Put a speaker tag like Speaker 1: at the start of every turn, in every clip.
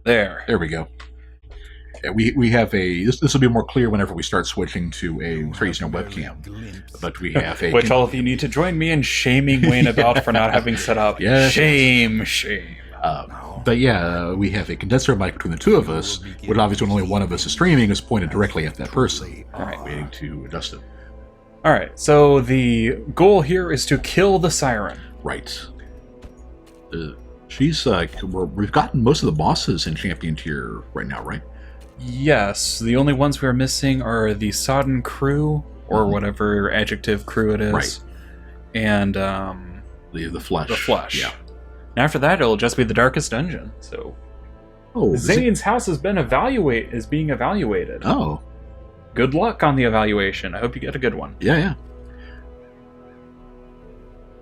Speaker 1: There.
Speaker 2: There we go. Yeah, we have a... This will be more clear whenever we start switching to a... Start using a webcam. But we have a...
Speaker 1: Which all of you need to join me in shaming Wayne about for not having set up.
Speaker 2: Yes.
Speaker 1: Shame.
Speaker 2: But yeah, we have a condenser mic between the two of us, which obviously when only one of us is streaming is pointed directly at that person.
Speaker 1: Alright.
Speaker 2: Waiting to adjust it.
Speaker 1: Alright, so the goal here is to kill the Siren.
Speaker 2: Right. She's we've gotten most of the bosses in Champion Tier right now, right?
Speaker 1: Yes, the only ones we are missing are the Sodden Crew, or whatever adjective crew it is.
Speaker 2: Right.
Speaker 1: And
Speaker 2: The Flesh.
Speaker 1: the Flesh.
Speaker 2: Yeah.
Speaker 1: And after that, it'll just be the Darkest Dungeon. So
Speaker 2: Oh,
Speaker 1: Zane's house has been being evaluated.
Speaker 2: Oh.
Speaker 1: Good luck on the evaluation. I hope you get a good one.
Speaker 2: Yeah.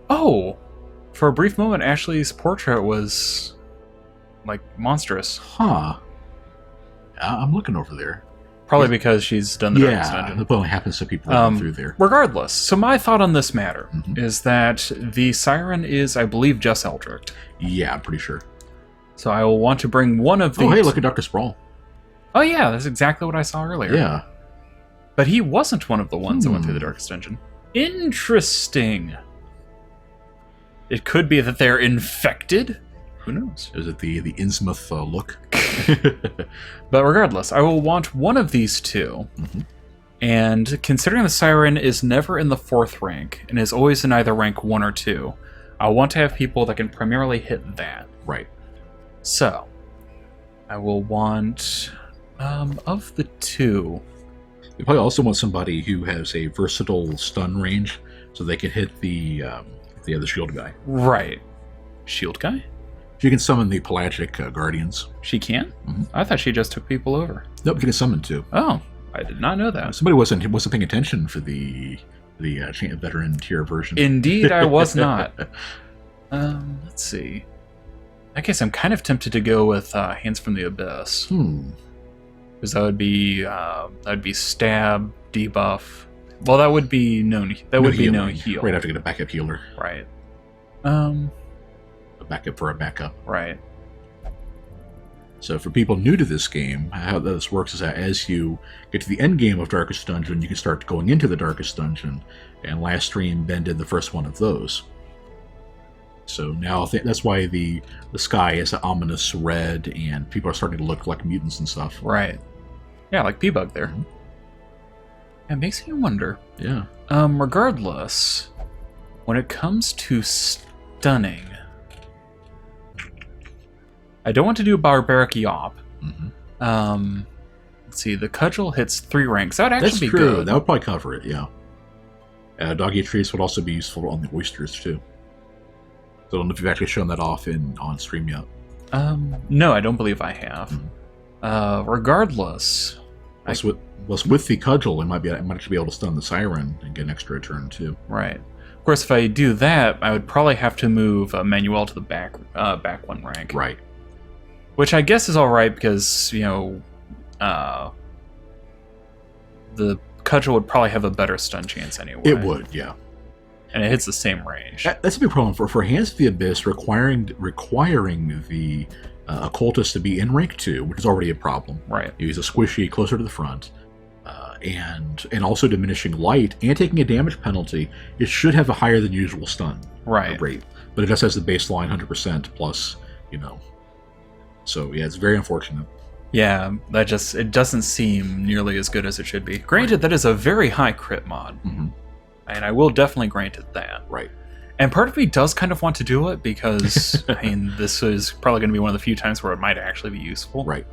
Speaker 1: Oh, for a brief moment, Ashley's portrait was like monstrous.
Speaker 2: Huh. I'm looking over there.
Speaker 1: Probably because she's done the Darkest Dungeon.
Speaker 2: That only happens to people going through there.
Speaker 1: Regardless, so my thought on this matter is that the Siren is, I believe, just Eldritch.
Speaker 2: Yeah, I'm pretty sure.
Speaker 1: So I will want to bring one of these.
Speaker 2: Oh, hey, look at Dr. Sprawl.
Speaker 1: Oh yeah, that's exactly what I saw earlier.
Speaker 2: Yeah.
Speaker 1: But he wasn't one of the ones that went through the Darkest Dungeon. Interesting. It could be that they're infected. Who knows?
Speaker 2: Is it the Innsmouth look?
Speaker 1: But regardless, I will want one of these two. And considering the Siren is never in the 4th rank, and is always in either rank 1 or 2, I want to have people that can primarily hit that.
Speaker 2: Right.
Speaker 1: So, I will want, of the two...
Speaker 2: You probably also want somebody who has a versatile stun range, so they can hit the shield guy.
Speaker 1: Right. Shield guy?
Speaker 2: You can summon the pelagic guardians.
Speaker 1: She can? I thought she just took people over.
Speaker 2: Nope, you can summon too.
Speaker 1: Oh, I did not know that.
Speaker 2: Somebody wasn't paying attention for the veteran tier version.
Speaker 1: Indeed, I was not. Let's see. I guess I'm kind of tempted to go with Hands from the Abyss. Because that would be stab, debuff. Well, that would be no heal.
Speaker 2: Right, have to get a backup healer.
Speaker 1: Right.
Speaker 2: A backup for a backup.
Speaker 1: Right.
Speaker 2: So for people new to this game, how this works is that as you get to the end game of Darkest Dungeon, you can start going into the Darkest Dungeon. And last stream, Ben did the first one of those. So now that's why the sky is an ominous red, and people are starting to look like mutants and stuff.
Speaker 1: Right. Yeah, like P-Bug there. It makes me wonder.
Speaker 2: Yeah.
Speaker 1: Regardless, when it comes to stunning, I don't want to do Barbaric Yawp. Let's see, the Cudgel hits 3 ranks. That would actually be
Speaker 2: true.
Speaker 1: good.
Speaker 2: That would probably cover it, yeah. Doggy Trees would also be useful on the oysters, too. So I don't know if you've actually shown that off on stream yet.
Speaker 1: No, I don't believe I have. Regardless...
Speaker 2: with the Cudgel, I might actually be able to stun the Siren and get an extra turn, too.
Speaker 1: Right. Of course, if I do that, I would probably have to move Manuel to the back 1 rank.
Speaker 2: Right.
Speaker 1: Which I guess is alright because, the Cudgel would probably have a better stun chance anyway.
Speaker 2: It would, yeah.
Speaker 1: And it hits the same range.
Speaker 2: That's a big problem for Hands of the Abyss, requiring the Occultist to be in rank 2, which is already a problem.
Speaker 1: Right.
Speaker 2: He's a squishy closer to the front, and also diminishing light and taking a damage penalty. It should have a higher than usual stun rate, but it just has the baseline 100% plus, So yeah, it's very unfortunate.
Speaker 1: Yeah, it doesn't seem nearly as good as it should be. Granted, that is a very high crit mod, and I will definitely grant it that.
Speaker 2: Right.
Speaker 1: And part of me does kind of want to do it because, this is probably going to be one of the few times where it might actually be useful.
Speaker 2: Right.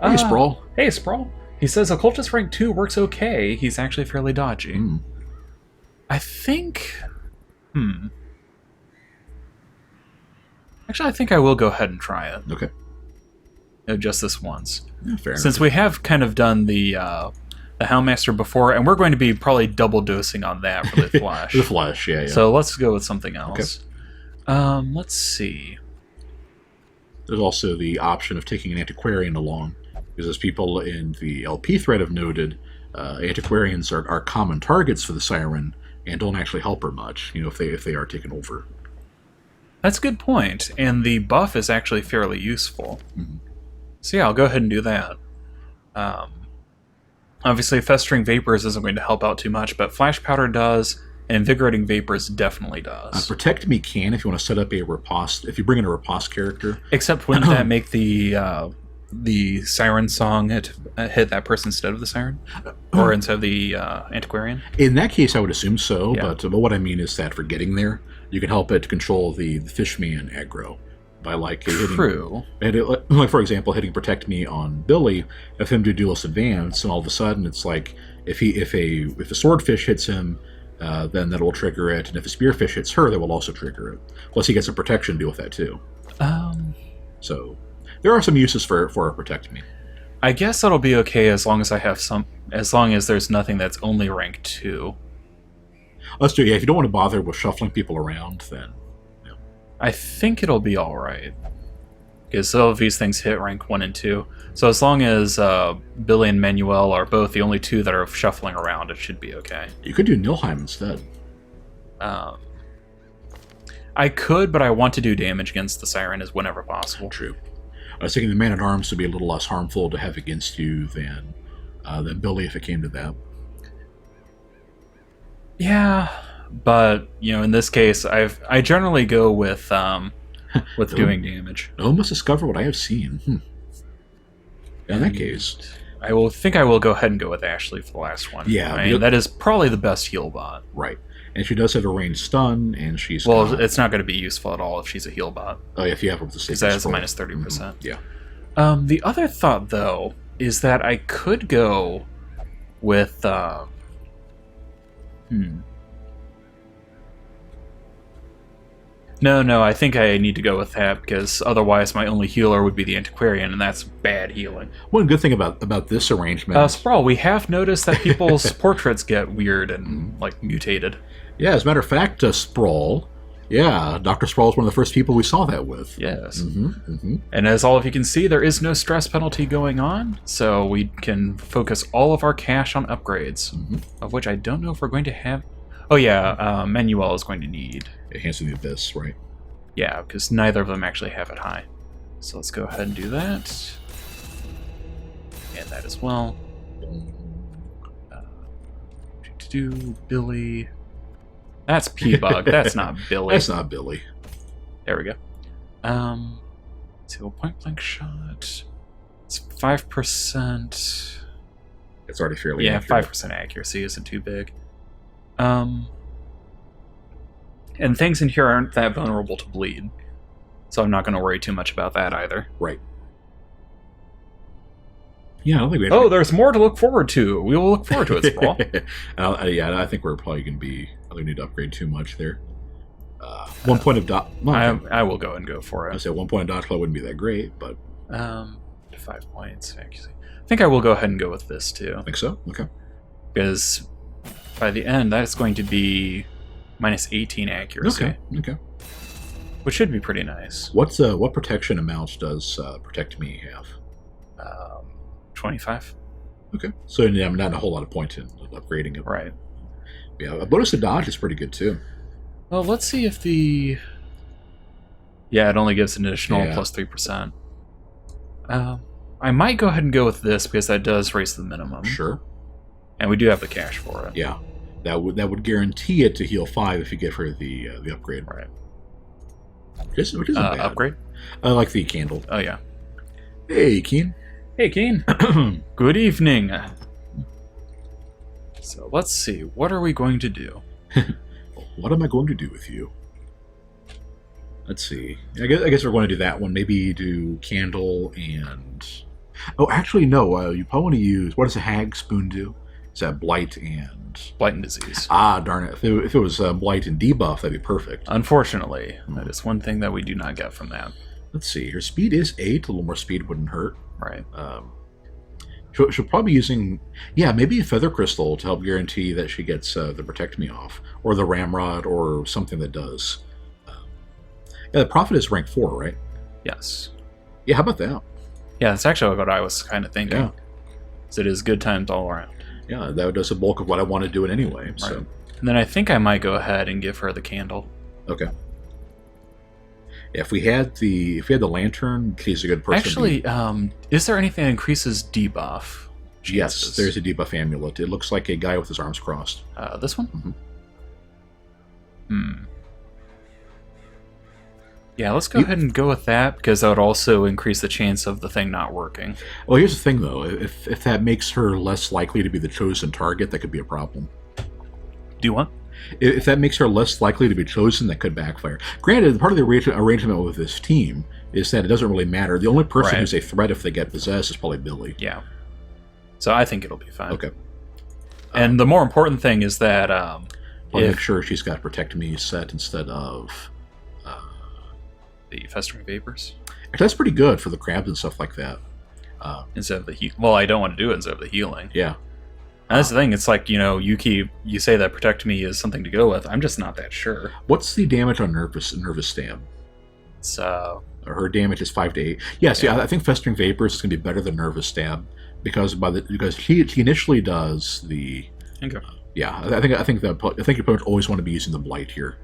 Speaker 2: Hey, Sprawl.
Speaker 1: Hey, Sprawl. He says Occultist rank 2 works okay. He's actually fairly dodgy. I think... Actually, I think I will go ahead and try it.
Speaker 2: Okay.
Speaker 1: Just this once.
Speaker 2: Yeah, fair
Speaker 1: Since
Speaker 2: enough.
Speaker 1: we have kind of done the Houndmaster before, and we're going to be probably double dosing on that for the Flash.
Speaker 2: The Flash, yeah.
Speaker 1: So let's go with something else.
Speaker 2: Okay.
Speaker 1: Let's see.
Speaker 2: There's also the option of taking an Antiquarian along, because as people in the LP thread have noted, Antiquarians are common targets for the Siren and don't actually help her much, if they are taken over.
Speaker 1: That's a good point, and the buff is actually fairly useful.
Speaker 2: Mm-hmm.
Speaker 1: So yeah, I'll go ahead and do that. Obviously, Festering Vapors isn't going to help out too much, but Flash Powder does, and Invigorating Vapors definitely does.
Speaker 2: Protect Me can if you want to set up a riposte. If you bring in a riposte character.
Speaker 1: Except wouldn't that make the Siren song hit that person instead of the Siren? Or instead of the Antiquarian?
Speaker 2: In that case, I would assume so,
Speaker 1: Yeah.
Speaker 2: but what I mean is that for getting there, you can help it to control the Fishman aggro by hitting...
Speaker 1: True.
Speaker 2: Like, for example, hitting Protect Me on Billy, if him do Duelist Advance, and all of a sudden it's like, if a Swordfish hits him, then that will trigger it, and if a Spearfish hits her, that will also trigger it. Plus he gets a protection to deal with that too. So... there are some uses for Protect Me.
Speaker 1: I guess that'll be okay as long as I have as long as there's nothing that's only rank 2.
Speaker 2: Let's do it. Yeah, if you don't want to bother with shuffling people around, then... Yeah.
Speaker 1: I think it'll be alright. Because some of these things hit rank 1 and 2. So as long as Billy and Manuel are both the only 2 that are shuffling around, it should be okay.
Speaker 2: You could do Nilheim instead.
Speaker 1: I could, but I want to do damage against the Siren as whenever possible.
Speaker 2: True. I was thinking the Man-at-Arms would be a little less harmful to have against you than Billy if it came to that.
Speaker 1: Yeah, but in this case, I generally go with doing damage.
Speaker 2: I almost discover what I have seen. In that case,
Speaker 1: I will go ahead and go with Ashley for the last one.
Speaker 2: Yeah,
Speaker 1: I mean, that is probably the best heal bot.
Speaker 2: Right, and she does have a ranged stun, and she's
Speaker 1: it's not going to be useful at all if she's a heal bot.
Speaker 2: Oh yeah, if you have her with the
Speaker 1: because that is a minus 30%.
Speaker 2: Mm-hmm. Yeah.
Speaker 1: The other thought though is that I could go with No, I think I need to go with that because otherwise my only healer would be the Antiquarian, and that's bad healing.
Speaker 2: One good thing about this arrangement...
Speaker 1: Sprawl, we have noticed that people's portraits get weird and, mutated.
Speaker 2: Yeah, as a matter of fact, Sprawl... Yeah, Dr. Sprawl is one of the first people we saw that with.
Speaker 1: Yes.
Speaker 2: Mm-hmm.
Speaker 1: And as all of you can see, there is no stress penalty going on, so we can focus all of our cash on upgrades, of which I don't know if we're going to have... Oh yeah, Manuel is going to need...
Speaker 2: Hands of the Abyss, right?
Speaker 1: Yeah, because neither of them actually have it high. So let's go ahead and do that. And that as well. Billy. That's P-Bug. That's not Billy.
Speaker 2: That's not Billy.
Speaker 1: There we go. So point blank shot. It's 5%.
Speaker 2: It's already fairly accurate.
Speaker 1: 5% accuracy isn't too big. And things in here aren't that vulnerable to bleed. So I'm not going to worry too much about that either.
Speaker 2: Right. Yeah, I don't think we have
Speaker 1: there's more to look forward to. We will look forward to it, Sprawl.
Speaker 2: I think we're probably going to be... I don't need to upgrade too much there. 1 point of dot...
Speaker 1: I will go and go for it.
Speaker 2: I said 1 point of dodge flow wouldn't be that great, but...
Speaker 1: 5 points, actually. I think I will go ahead and go with this, too.
Speaker 2: I think so? Okay.
Speaker 1: Because by the end, that's going to be minus 18 accuracy.
Speaker 2: Okay.
Speaker 1: Which should be pretty nice.
Speaker 2: What protection amount does Protect Me have?
Speaker 1: 25.
Speaker 2: Okay. So not a whole lot of point in upgrading it.
Speaker 1: Right.
Speaker 2: Yeah, a bonus to dodge is pretty good, too.
Speaker 1: Well, let's see if the... Yeah, it only gives an additional plus 3%. I might go ahead and go with this because that does raise the minimum.
Speaker 2: Sure.
Speaker 1: And we do have the cash for it.
Speaker 2: Yeah. That would guarantee it to heal 5 if you give her the upgrade.
Speaker 1: Right.
Speaker 2: Which isn't bad.
Speaker 1: Upgrade?
Speaker 2: I like the candle.
Speaker 1: Oh, yeah.
Speaker 2: Hey, Keen.
Speaker 1: Hey, Keen. Good evening. So, let's see. What are we going to do?
Speaker 2: What am I going to do with you? Let's see. I guess we're going to do that one. Maybe do candle and... Oh, actually, no. You probably want to use... What does a hag spoon do? Is that blight and...
Speaker 1: Blight and disease.
Speaker 2: Ah, darn it. If it was blight and debuff, that'd be perfect.
Speaker 1: Unfortunately, that is one thing that we do not get from that.
Speaker 2: Let's see. Her speed is 8. A little more speed wouldn't hurt.
Speaker 1: Right.
Speaker 2: She'll probably be using... Yeah, maybe a Feather Crystal to help guarantee that she gets the Protect Me off. Or the Ramrod, or something that does. Yeah, the Prophet is rank 4, right?
Speaker 1: Yes.
Speaker 2: Yeah, how about that?
Speaker 1: Yeah, that's actually what I was kind of thinking.
Speaker 2: Yeah.
Speaker 1: So it is good times all around.
Speaker 2: Yeah, that does the bulk of what I want to do it anyway.
Speaker 1: Right.
Speaker 2: So.
Speaker 1: And then I think I might go ahead and give her the candle.
Speaker 2: Okay. If we had the lantern, he's a good person.
Speaker 1: Actually, is there anything that increases debuff chances?
Speaker 2: Yes, there's a debuff amulet. It looks like a guy with his arms crossed.
Speaker 1: This one?
Speaker 2: Mm-hmm.
Speaker 1: Yeah, let's go ahead and go with that, because that would also increase the chance of the thing not working.
Speaker 2: Well, here's the thing, though. If that makes her less likely to be the chosen target, that could be a problem.
Speaker 1: Do you want?
Speaker 2: If that makes her less likely to be chosen, that could backfire. Granted, part of the arrangement with this team is that it doesn't really matter. The only person who's a threat if they get possessed is probably Billy.
Speaker 1: Yeah. So I think it'll be fine.
Speaker 2: Okay.
Speaker 1: And the more important thing is that
Speaker 2: I'll make sure she's got Protect Me set instead of
Speaker 1: the Festering Vapors.
Speaker 2: Actually, that's pretty good for the crabs and stuff like that.
Speaker 1: Instead of the well, I don't want to do it instead of the healing.
Speaker 2: Yeah.
Speaker 1: And that's the thing. It's like, you say that Protect Me is something to go with. I'm just not that sure.
Speaker 2: What's the damage on Nervous Stab?
Speaker 1: It's
Speaker 2: her damage is 5 to 8. Yes, yeah. I think Festering Vapors is going to be better than Nervous Stab because he initially does the.
Speaker 1: Okay.
Speaker 2: I think your opponent always want to be using the Blight here.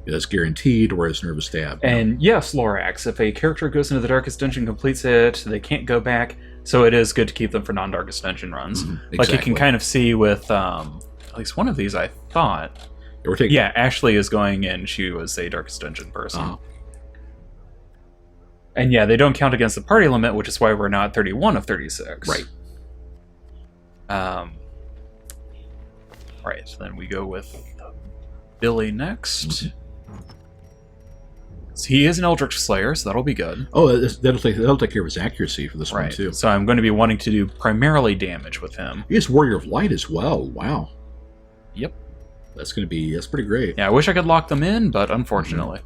Speaker 2: That's guaranteed, whereas Nervous Stab.
Speaker 1: And yes, Lorax, if a character goes into the Darkest Dungeon, completes it, they can't go back. So it is good to keep them for non-Darkest Dungeon runs.
Speaker 2: Exactly.
Speaker 1: Like you can kind of see with at least one of these, I thought. Ashley is going in. She was a Darkest Dungeon person.
Speaker 2: Uh-huh.
Speaker 1: And yeah, they don't count against the party limit, which is why we're not 31 of 36.
Speaker 2: Right.
Speaker 1: Right, then we go with Billy next.
Speaker 2: Mm-hmm.
Speaker 1: So he is an Eldritch Slayer, so that'll be good.
Speaker 2: Oh, that'll take care of his accuracy for this one, too.
Speaker 1: So I'm going to be wanting to do primarily damage with him.
Speaker 2: He is Warrior of Light as well. Wow.
Speaker 1: Yep.
Speaker 2: That's pretty great.
Speaker 1: Yeah, I wish I could lock them in, but unfortunately.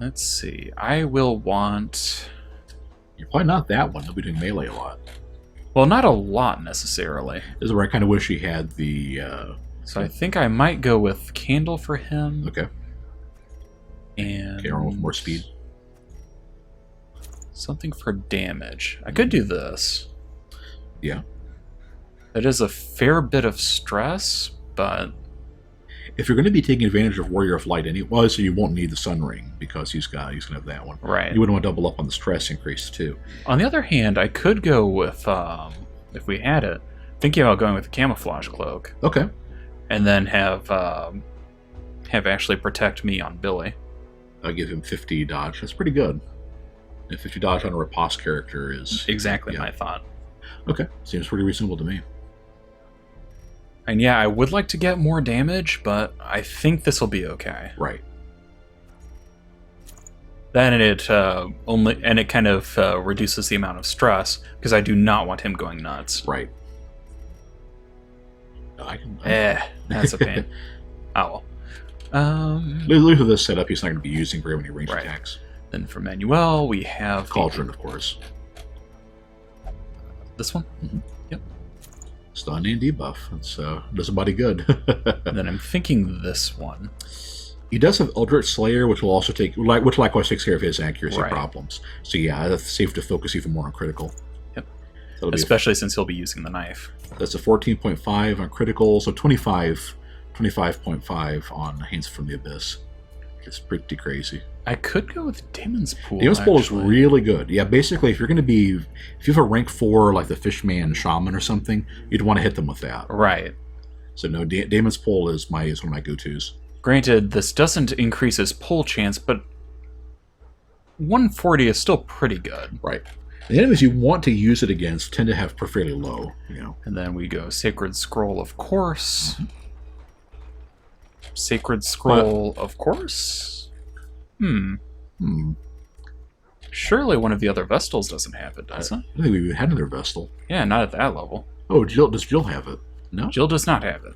Speaker 1: Let's see. I will want...
Speaker 2: You're probably not that one. He'll be doing melee a lot.
Speaker 1: Well, not a lot, necessarily.
Speaker 2: This is where I kind of wish he had the...
Speaker 1: So I think I might go with Candle for him.
Speaker 2: Okay.
Speaker 1: And...
Speaker 2: Okay, with more speed.
Speaker 1: Something for damage. I could do this.
Speaker 2: Yeah.
Speaker 1: It is a fair bit of stress, but...
Speaker 2: If you're going to be taking advantage of Warrior of Light anyway, so you won't need the Sun Ring, because he's going to have that one.
Speaker 1: Right.
Speaker 2: You wouldn't want to double up on the stress increase, too.
Speaker 1: On the other hand, I could go with, if we had it, thinking about going with the Camouflage Cloak.
Speaker 2: Okay.
Speaker 1: And then have Ashley protect me on Billy.
Speaker 2: I'll give him 50 dodge. That's pretty good. And 50 dodge on a riposte character is...
Speaker 1: Exactly my thought.
Speaker 2: Okay. Seems pretty reasonable to me.
Speaker 1: And yeah, I would like to get more damage, but I think this will be okay.
Speaker 2: Right.
Speaker 1: Then it kind of reduces the amount of stress, because I do not want him going nuts.
Speaker 2: Right.
Speaker 1: That's a pain. Oh well.
Speaker 2: Look at this setup. He's not going to be using very many ranged attacks.
Speaker 1: Then for Manuel, we have
Speaker 2: Cauldron, of course.
Speaker 1: This one.
Speaker 2: Mm-hmm.
Speaker 1: Yep.
Speaker 2: Stun and debuff. That's does a body good.
Speaker 1: And then I'm thinking this one.
Speaker 2: He does have Eldritch Slayer, which will also which likewise takes care of his accuracy problems. So yeah, that's safe to focus even more on critical.
Speaker 1: Yep. Especially since he'll be using the knife.
Speaker 2: That's a 14.5 on critical, so 25.5 on Hands from the Abyss. It's pretty crazy.
Speaker 1: I could go with Demon's Pool.
Speaker 2: Demon's Pool is really good. Yeah, basically, if you have a rank 4 like the Fishman Shaman or something, you'd want to hit them with that.
Speaker 1: Right.
Speaker 2: So no, Demon's Pool is one of my go-tos.
Speaker 1: Granted, this doesn't increase his pull chance, but 140 is still pretty good.
Speaker 2: Right. The enemies you want to use it against tend to have fairly low,
Speaker 1: And then we go Sacred Scroll, of course.
Speaker 2: Mm-hmm.
Speaker 1: Sacred Scroll, of course? Surely one of the other Vestals doesn't have it, does it?
Speaker 2: I think we had another Vestal.
Speaker 1: Yeah, not at that level.
Speaker 2: Oh, does Jill have it? No?
Speaker 1: Jill does not have it.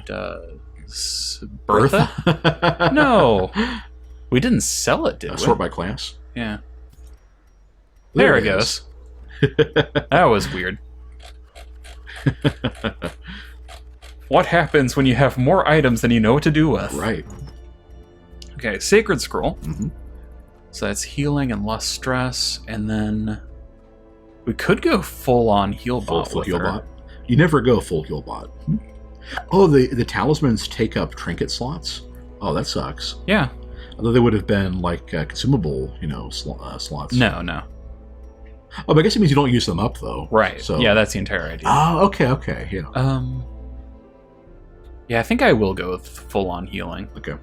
Speaker 1: Does Bertha? No. We didn't sell it, did we?
Speaker 2: Sort by class?
Speaker 1: Yeah. There it goes. That was weird. What happens when you have more items than you know what to do with?
Speaker 2: Right.
Speaker 1: Okay, Sacred Scroll.
Speaker 2: Mm-hmm.
Speaker 1: So that's healing and less stress, and then we could go full-on Healbot
Speaker 2: Full
Speaker 1: with
Speaker 2: heal
Speaker 1: her.
Speaker 2: bot. You never go full heal bot. Oh, the talismans take up trinket slots. Oh, that sucks.
Speaker 1: Yeah.
Speaker 2: Although they would have been like consumable, slots.
Speaker 1: No.
Speaker 2: Oh, but I guess it means you don't use them up though.
Speaker 1: Right.
Speaker 2: So
Speaker 1: Yeah, that's the entire idea.
Speaker 2: Oh, okay, yeah.
Speaker 1: Yeah, I think I will go with full-on healing.
Speaker 2: Okay.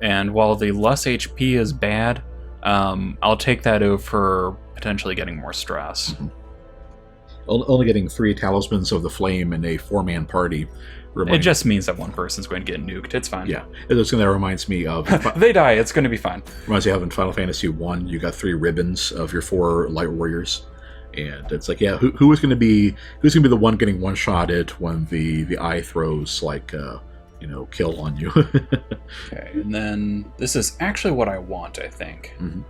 Speaker 1: And while the less HP is bad, I'll take that over potentially getting more stress.
Speaker 2: Mm-hmm. Only getting 3 Talismans of the Flame in a 4-man party.
Speaker 1: It just means that one person's going to get nuked. It's fine.
Speaker 2: Yeah. That reminds me of...
Speaker 1: They die. It's going to be fine.
Speaker 2: Reminds me of in Final Fantasy 1, you got 3 ribbons of your 4 light warriors. And it's like, yeah, who's going to be the one getting one-shotted when the eye throws, like, kill on you?
Speaker 1: Okay, and then this is actually what I want, I think.
Speaker 2: Mm-hmm.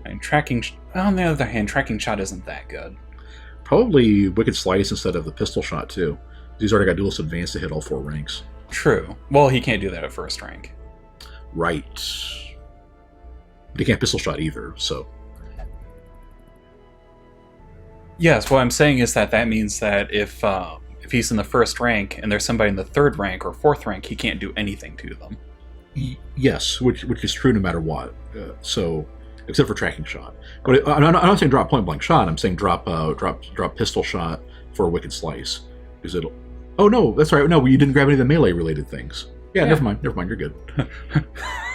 Speaker 1: And tracking... On the other hand, tracking shot isn't that good.
Speaker 2: Probably Wicked Slice instead of the pistol shot, too. He's already got Duelist Advance to hit all 4 ranks.
Speaker 1: True. Well, he can't do that at first rank.
Speaker 2: Right. But he can't pistol shot either, so...
Speaker 1: Yes, what I'm saying is that means that if he's in the first rank and there's somebody in the 3rd rank or 4th rank, he can't do anything to them.
Speaker 2: Yes, which is true no matter what. So, except for tracking shot. But I'm not saying drop point blank shot. I'm saying drop pistol shot for a Wicked Slice, because it'll. Oh no, that's right. No, you didn't grab any of the melee related things. Yeah. Never mind. You're good.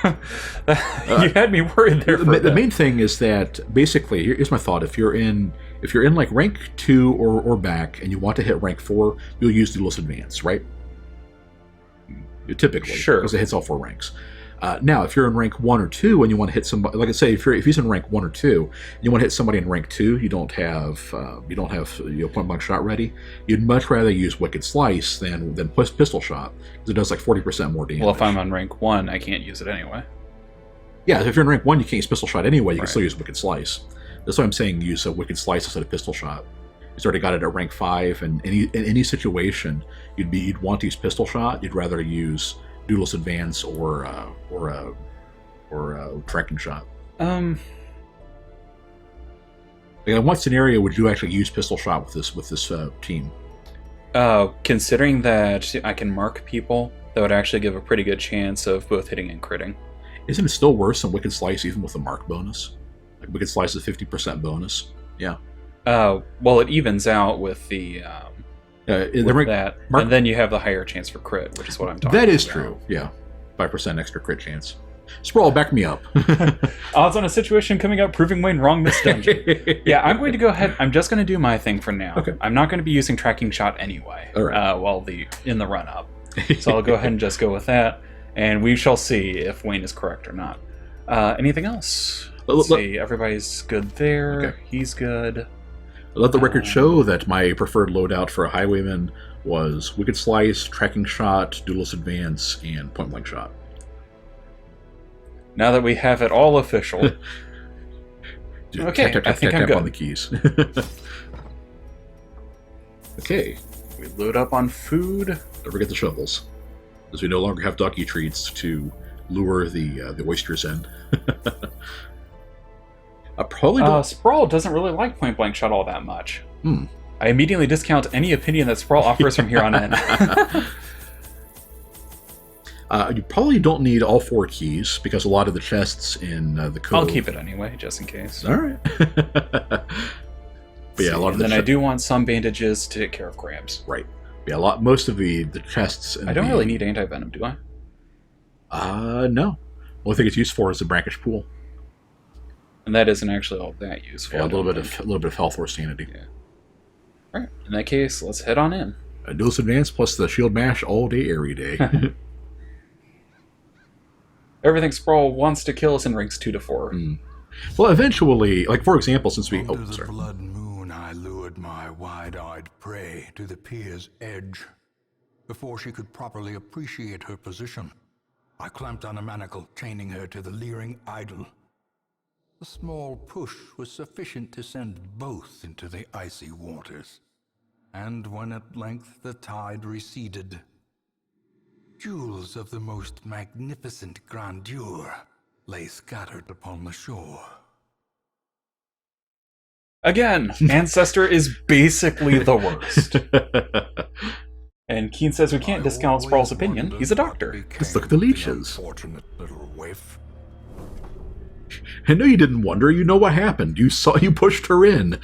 Speaker 1: You had me worried there.
Speaker 2: The main thing is that basically, here's my thought: if you're in like rank 2 or back, and you want to hit rank 4, you'll use Duelist Advance, right? Typically,
Speaker 1: sure,
Speaker 2: because it hits all 4 ranks. Now, if you're in rank 1 or 2 and you want to hit somebody, like I say, if he's in rank 1 or 2, and you want to hit somebody in rank 2, you don't have point blank shot ready. You'd much rather use Wicked Slice than pistol shot, because it does like 40% more damage.
Speaker 1: Well, if I'm on rank 1, I can't use it anyway.
Speaker 2: Yeah, if you're in rank 1, you can't use pistol shot anyway. You
Speaker 1: Right.
Speaker 2: can still use Wicked Slice. That's why I'm saying use a Wicked Slice instead of pistol shot. He's already got it at rank 5, and in any situation, you'd want to use pistol shot. You'd rather use Duelist Advance or tracking shot. Like, in what scenario would you actually use pistol shot with this team?
Speaker 1: Considering that I can mark people, that would actually give a pretty good chance of both hitting and critting.
Speaker 2: Isn't it still worse than Wicked Slice even with the mark bonus? Like Wicked Slice is 50% bonus. Yeah.
Speaker 1: Well, it evens out with the that, and then you have the higher chance for crit, which is what I'm talking about.
Speaker 2: That is true, yeah. 5% extra crit chance. Sprawl, back me up.
Speaker 1: Odds on a situation coming up proving Wayne wrong this dungeon. Yeah, I'm going to go ahead. I'm just going to do my thing for now.
Speaker 2: Okay.
Speaker 1: I'm not going to be using tracking shot anyway.
Speaker 2: All right.
Speaker 1: In the run up. So I'll go ahead and just go with that, and we shall see if Wayne is correct or not. Anything else? Let's see. Everybody's good there.
Speaker 2: Okay.
Speaker 1: He's good.
Speaker 2: Let the record show that my preferred loadout for a highwayman was Wicked Slice, Tracking Shot, Duelist Advance, and Point Blank Shot.
Speaker 1: Now that we have it all official. Okay, I think I'm good.
Speaker 2: On the keys. Okay.
Speaker 1: We load up on food.
Speaker 2: Don't forget the shovels, as we no longer have ducky treats to lure the oysters in.
Speaker 1: Sprawl doesn't really like Point Blank Shot all that much. I immediately discount any opinion that Sprawl offers from here on in.
Speaker 2: You probably don't need all 4 keys, because a lot of the chests in the cove...
Speaker 1: I'll keep it anyway, just in case.
Speaker 2: All right. But yeah, a lot of the...
Speaker 1: Then I do want some bandages to take care of crabs.
Speaker 2: Right. Yeah, most of the chests...
Speaker 1: I don't really need anti-venom, do I?
Speaker 2: No. Only thing it's used for is the brackish pool.
Speaker 1: And that isn't actually all that useful.
Speaker 2: Yeah, a little bit of health or sanity.
Speaker 1: Yeah. All right. In that case, let's head on in.
Speaker 2: A Duelist Advance plus the Shield Mash all day, every day.
Speaker 1: Everything Sprawl wants to kill is in ranks 2 to 4.
Speaker 2: Well, eventually, like for example, since we...
Speaker 3: Under the blood moon, I lured my wide-eyed prey to the pier's edge. Before she could properly appreciate her position, I clamped on a manacle, chaining her to the leering idol. A small push was sufficient to send both into the icy waters. And when at length the tide receded, jewels of the most magnificent grandeur lay scattered upon the shore.
Speaker 1: Again, Ancestor is basically the worst. And Keen says we can't discount Sprawl's opinion. He's a doctor.
Speaker 2: Let's look at the leeches.
Speaker 3: Unfortunate little waif.
Speaker 2: I know you didn't wonder. You know what happened. You pushed her in.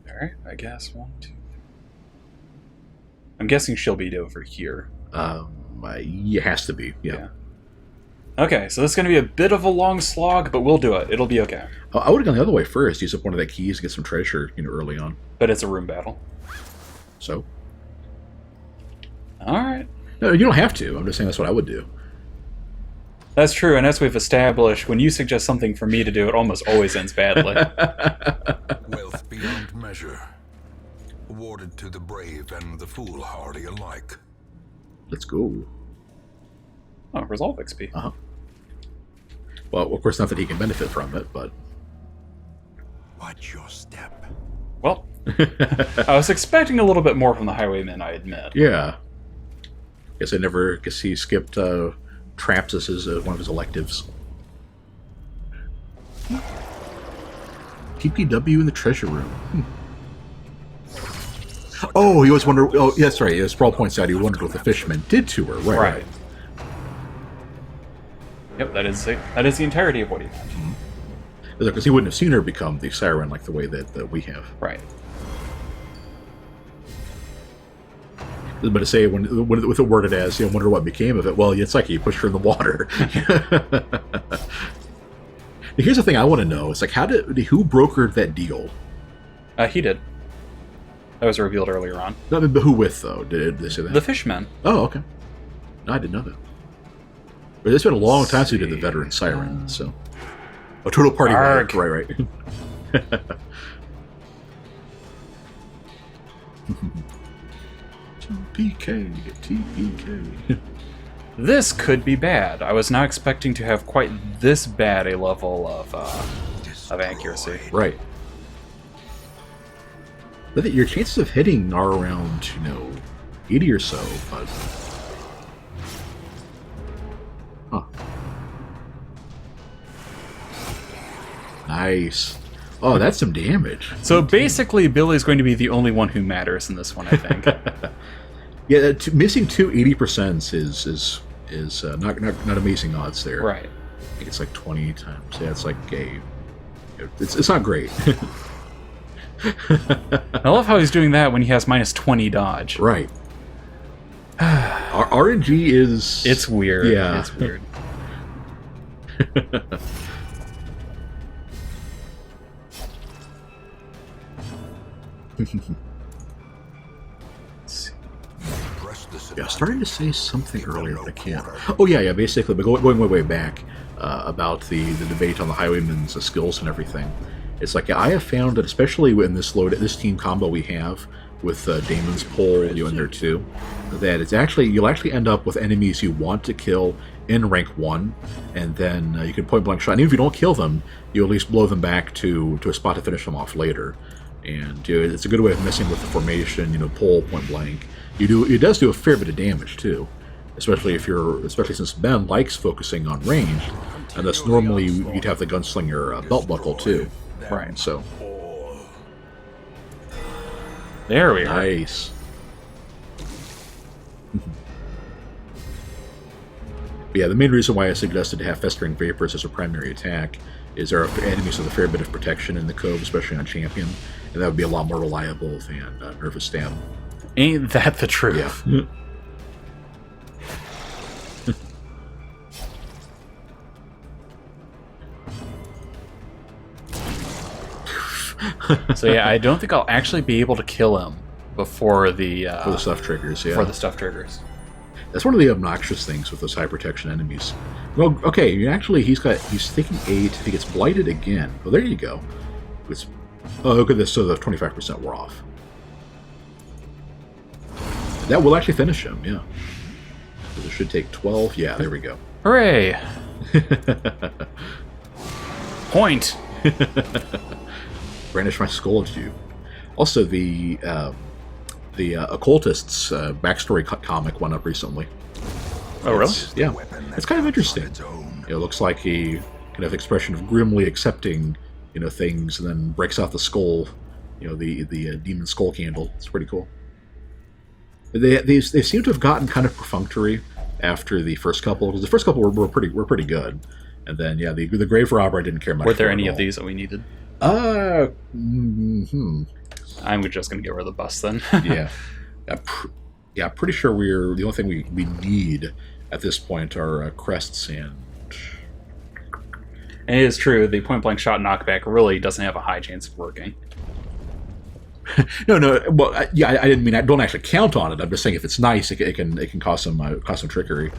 Speaker 1: Alright, I guess 1, 2, 3. I'm guessing she'll be over here.
Speaker 2: It has to be. Yeah.
Speaker 1: Okay, so this is going to be a bit of a long slog, but we'll do it. It'll be okay.
Speaker 2: I would have gone the other way first. Use up one of the keys to get some treasure, early on.
Speaker 1: But it's a room battle.
Speaker 2: So.
Speaker 1: Alright.
Speaker 2: No, you don't have to. I'm just saying that's what I would do.
Speaker 1: That's true, and as we've established, when you suggest something for me to do, it almost always ends badly.
Speaker 3: Wealth beyond measure. Awarded to the brave and the foolhardy alike.
Speaker 2: Let's go.
Speaker 1: Oh, resolve XP.
Speaker 2: Uh-huh. Well, of course, not that he can benefit from it, but...
Speaker 3: Watch your step.
Speaker 1: Well, I was expecting a little bit more from the Highwayman, I admit.
Speaker 2: Yeah. Guess he skipped traps as one of his electives. TPW in the treasure room. Oh, he always wondered... Oh, yeah, that's right. As Sprawl points out, he wondered what the fisherman did to her. Right.
Speaker 1: Yep, that is the entirety of what he meant.
Speaker 2: Because he wouldn't have seen her become the Siren like the way that we have.
Speaker 1: Right.
Speaker 2: But to say, with it worded as, wonder what became of it, well, it's like you pushed her in the water. Here's the thing I want to know. It's like, who brokered that deal?
Speaker 1: He did. That was revealed earlier on.
Speaker 2: No, but who with, though? Did they say that?
Speaker 1: The Fishmen.
Speaker 2: Oh, okay. No, I didn't know that. But it's been a long time since we did the veteran Siren, so... A total party riot. Right. TPK.
Speaker 1: This could be bad. I was not expecting to have quite this bad a level of accuracy.
Speaker 2: Right. But your chances of hitting are around, 80 or so, but... Huh. Nice. Oh, that's some damage.
Speaker 1: So basically, Billy's going to be the only one who matters in this one, I think.
Speaker 2: Yeah, missing 80% is not amazing odds there.
Speaker 1: Right.
Speaker 2: I think it's like 20 times. Yeah, it's like it's not great.
Speaker 1: I love how he's doing that when he has minus 20 dodge.
Speaker 2: Right. Our RNG is...
Speaker 1: It's weird.
Speaker 2: Yeah.
Speaker 1: It's weird.
Speaker 2: Yeah, I started to say something earlier, but I can't. Oh, yeah, basically, but going way back about the debate on the Highwayman's skills and everything. It's like, I have found that, especially in this team combo we have, with Damon's pull in there too, that you'll actually end up with enemies you want to kill in rank 1, and then you can point blank shot. And even if you don't kill them, you at least blow them back to a spot to finish them off later. And it's a good way of messing with the formation, pull point blank. It does do a fair bit of damage too, especially since Ben likes focusing on range, and thus normally you'd have the gunslinger belt buckle too.
Speaker 1: Right.
Speaker 2: So
Speaker 1: there we are.
Speaker 2: Nice. But yeah, the main reason why I suggested to have Festering Vapors as a primary attack is there are enemies with a fair bit of protection in the Cove, especially on Champion, and that would be a lot more reliable than Nervous Stab.
Speaker 1: Ain't that the truth?
Speaker 2: Yeah.
Speaker 1: So yeah, I don't think I'll actually be able to kill him before the
Speaker 2: stuff triggers. Yeah.
Speaker 1: Before the stuff triggers.
Speaker 2: That's one of the obnoxious things with those high protection enemies. Well, okay, actually, he's taking 8. If he gets blighted again, well, there you go. Look at this. So the 25% wore off. That will actually finish him. Yeah. It should take 12. Yeah, there we go.
Speaker 1: Hooray! Point.
Speaker 2: Brandish my skull at you. Also, the occultist's backstory comic went up recently.
Speaker 1: Oh, really?
Speaker 2: Yeah, it's kind of interesting. It looks like he kind of expression of grimly accepting, things, and then breaks out the skull, the demon skull candle. It's pretty cool. They seem to have gotten kind of perfunctory after the first couple, because the first couple were pretty good, and then the grave robber I didn't care much.
Speaker 1: Were there any of these that we needed?
Speaker 2: I'm
Speaker 1: just going to get rid of the bus then.
Speaker 2: Yeah, pretty sure the only thing we need at this point are crests and.
Speaker 1: And it is true, the point-blank shot knockback really doesn't have a high chance of working.
Speaker 2: No. Well, I didn't mean I don't actually count on it. I'm just saying if it's nice, it can cause some trickery.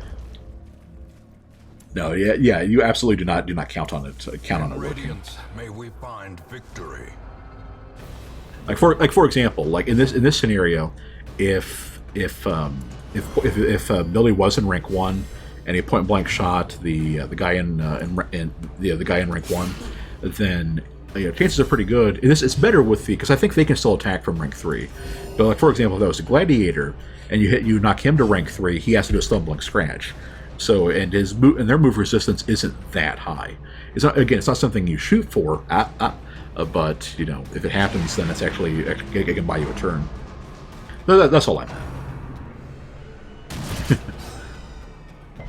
Speaker 2: No, yeah, you absolutely do not count on it. Count on it working.
Speaker 3: Radiance, may we find victory.
Speaker 2: Like for example, like in this scenario, if Billy was in rank 1 and he point blank shot the guy in rank 1, then chances are pretty good. And it's better with because I think they can still attack from rank 3. But like for example, if that was a gladiator and you knock him to rank 3, he has to do a stumbling scratch. So and their move resistance isn't that high. It's not something you shoot for. But if it happens, then it can buy you a turn. That's all I meant.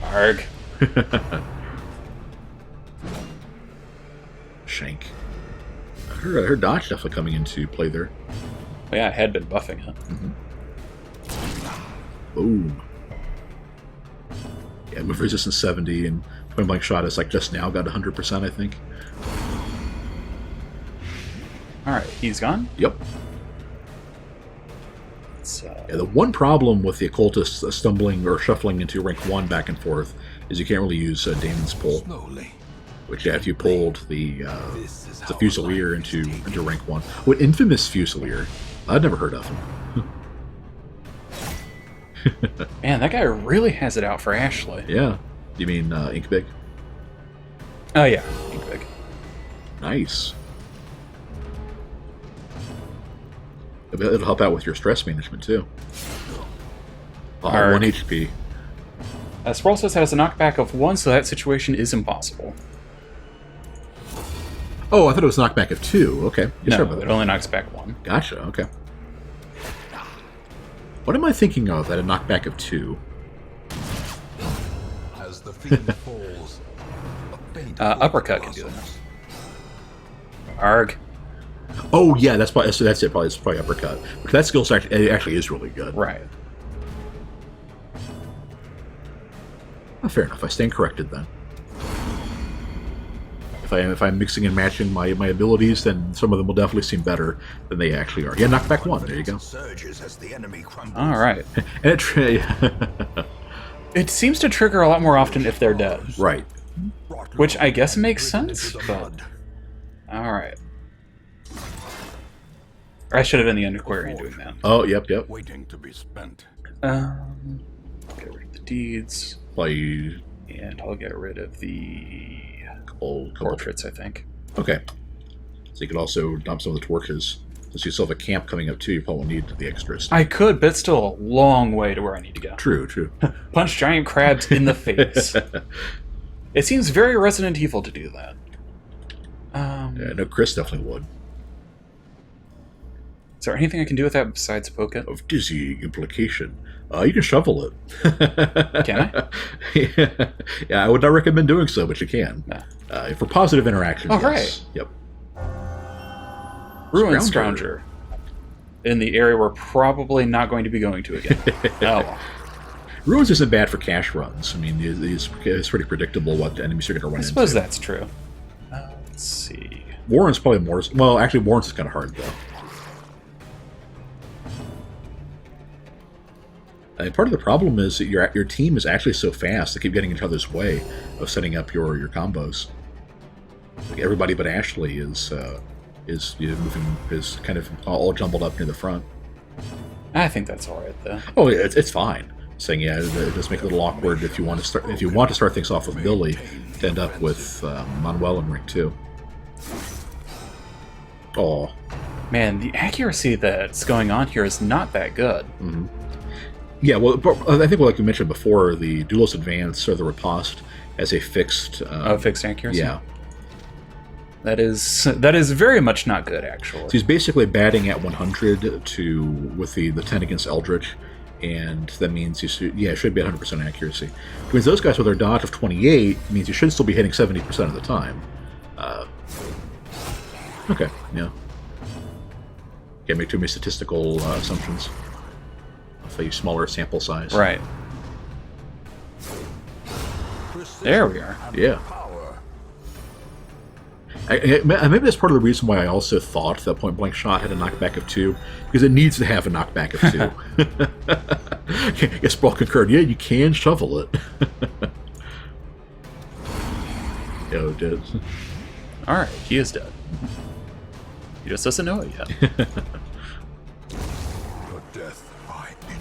Speaker 1: Arg.
Speaker 2: Shank. I heard dodge definitely coming into play there.
Speaker 1: Well, yeah, I had been buffing it.
Speaker 2: Mm-hmm. Boom. Yeah, move resistance 70 and point blank shot is like just now got 100%, I think.
Speaker 1: Alright, he's gone?
Speaker 2: Yep. The one problem with the occultist stumbling or shuffling into rank 1 back and forth is you can't really use Damon's pull.
Speaker 3: Slowly.
Speaker 2: Which, if you pulled the Fusilier into rank 1. What infamous Fusilier? I'd never heard of him.
Speaker 1: Man, that guy really has it out for Ashley.
Speaker 2: Yeah. You mean Inkbig?
Speaker 1: Oh, yeah, Inkbig.
Speaker 2: Nice. It'll help out with your stress management, too. 1 HP.
Speaker 1: Sprawl says has a knockback of 1, so that situation is impossible.
Speaker 2: Oh, I thought it was knockback of 2. Okay.
Speaker 1: No, it only knocks back 1.
Speaker 2: Gotcha, okay. What am I thinking of at a knockback of 2?
Speaker 3: As the fiend falls, a faint
Speaker 1: uppercut can do that. Arg.
Speaker 2: Oh yeah, that's it. Probably it's probably uppercut. But that skill actually is really good.
Speaker 1: Right.
Speaker 2: Well, fair enough. I stand corrected then. If I'm mixing and matching my abilities, then some of them will definitely seem better than they actually are. Yeah, knockback 1. There you go.
Speaker 1: All right.
Speaker 2: And
Speaker 1: it seems to trigger a lot more often if they're dead.
Speaker 2: Right.
Speaker 1: Which I guess makes sense. But all right. I should have been the Antiquarian doing that.
Speaker 2: Oh, yep.
Speaker 3: Waiting to be spent.
Speaker 1: Get rid of the deeds. And I'll get rid of the portraits, I think.
Speaker 2: Okay. So you could also dump some of the torches. Since you still have a camp coming up too, you probably need the extras.
Speaker 1: I could, but it's still a long way to where I need to go.
Speaker 2: True.
Speaker 1: Punch giant crabs in the face. It seems very Resident Evil to do that.
Speaker 2: No, Chris definitely would.
Speaker 1: Is there anything I can do with that besides poke it?
Speaker 2: Of dizzying implication. You can shovel it.
Speaker 1: Can I?
Speaker 2: Yeah, I would not recommend doing so, but you can.
Speaker 1: Nah.
Speaker 2: For positive interactions,
Speaker 1: Oh,
Speaker 2: yes.
Speaker 1: Right.
Speaker 2: Yep.
Speaker 1: Ruin Scrounger. In the area we're probably not going to be going to again. Oh.
Speaker 2: Ruins isn't bad for cash runs. I mean, it's pretty predictable what enemies are going to run into.
Speaker 1: I suppose that's true. Let's see.
Speaker 2: Warren's probably more... Well, actually, Warren's is kind of hard, though. Part of the problem is that your team is actually so fast; they keep getting in each other's way of setting up your combos. Like everybody but Ashley is kind of all jumbled up near the front.
Speaker 1: I think that's all right, though.
Speaker 2: Oh, it's fine. Saying it does make it a little awkward if you want to start things off with Billy, to end up with Manuel in rank 2. Oh,
Speaker 1: man, the accuracy that's going on here is not that good.
Speaker 2: Mm-hmm. Yeah, well, I think, like you mentioned before, the Duelist Advance or the Riposte has a fixed...
Speaker 1: fixed accuracy?
Speaker 2: Yeah.
Speaker 1: That is very much not good, actually.
Speaker 2: So he's basically batting at 100 with the 10 against Eldritch, and that means you should, it should be 100% accuracy. Which means those guys with their dodge of 28 means you should still be hitting 70% of the time. Okay, yeah. Can't make too many statistical assumptions with a smaller sample size.
Speaker 1: Right. There we are.
Speaker 2: Yeah. Maybe that's part of the reason why I also thought that Point Blank Shot had a knockback of 2, because it needs to have a knockback of 2. Yes, Sprawl concurred. Yeah, you can shovel it. Yeah, it did.
Speaker 1: Alright, he is dead. He just doesn't know it yet.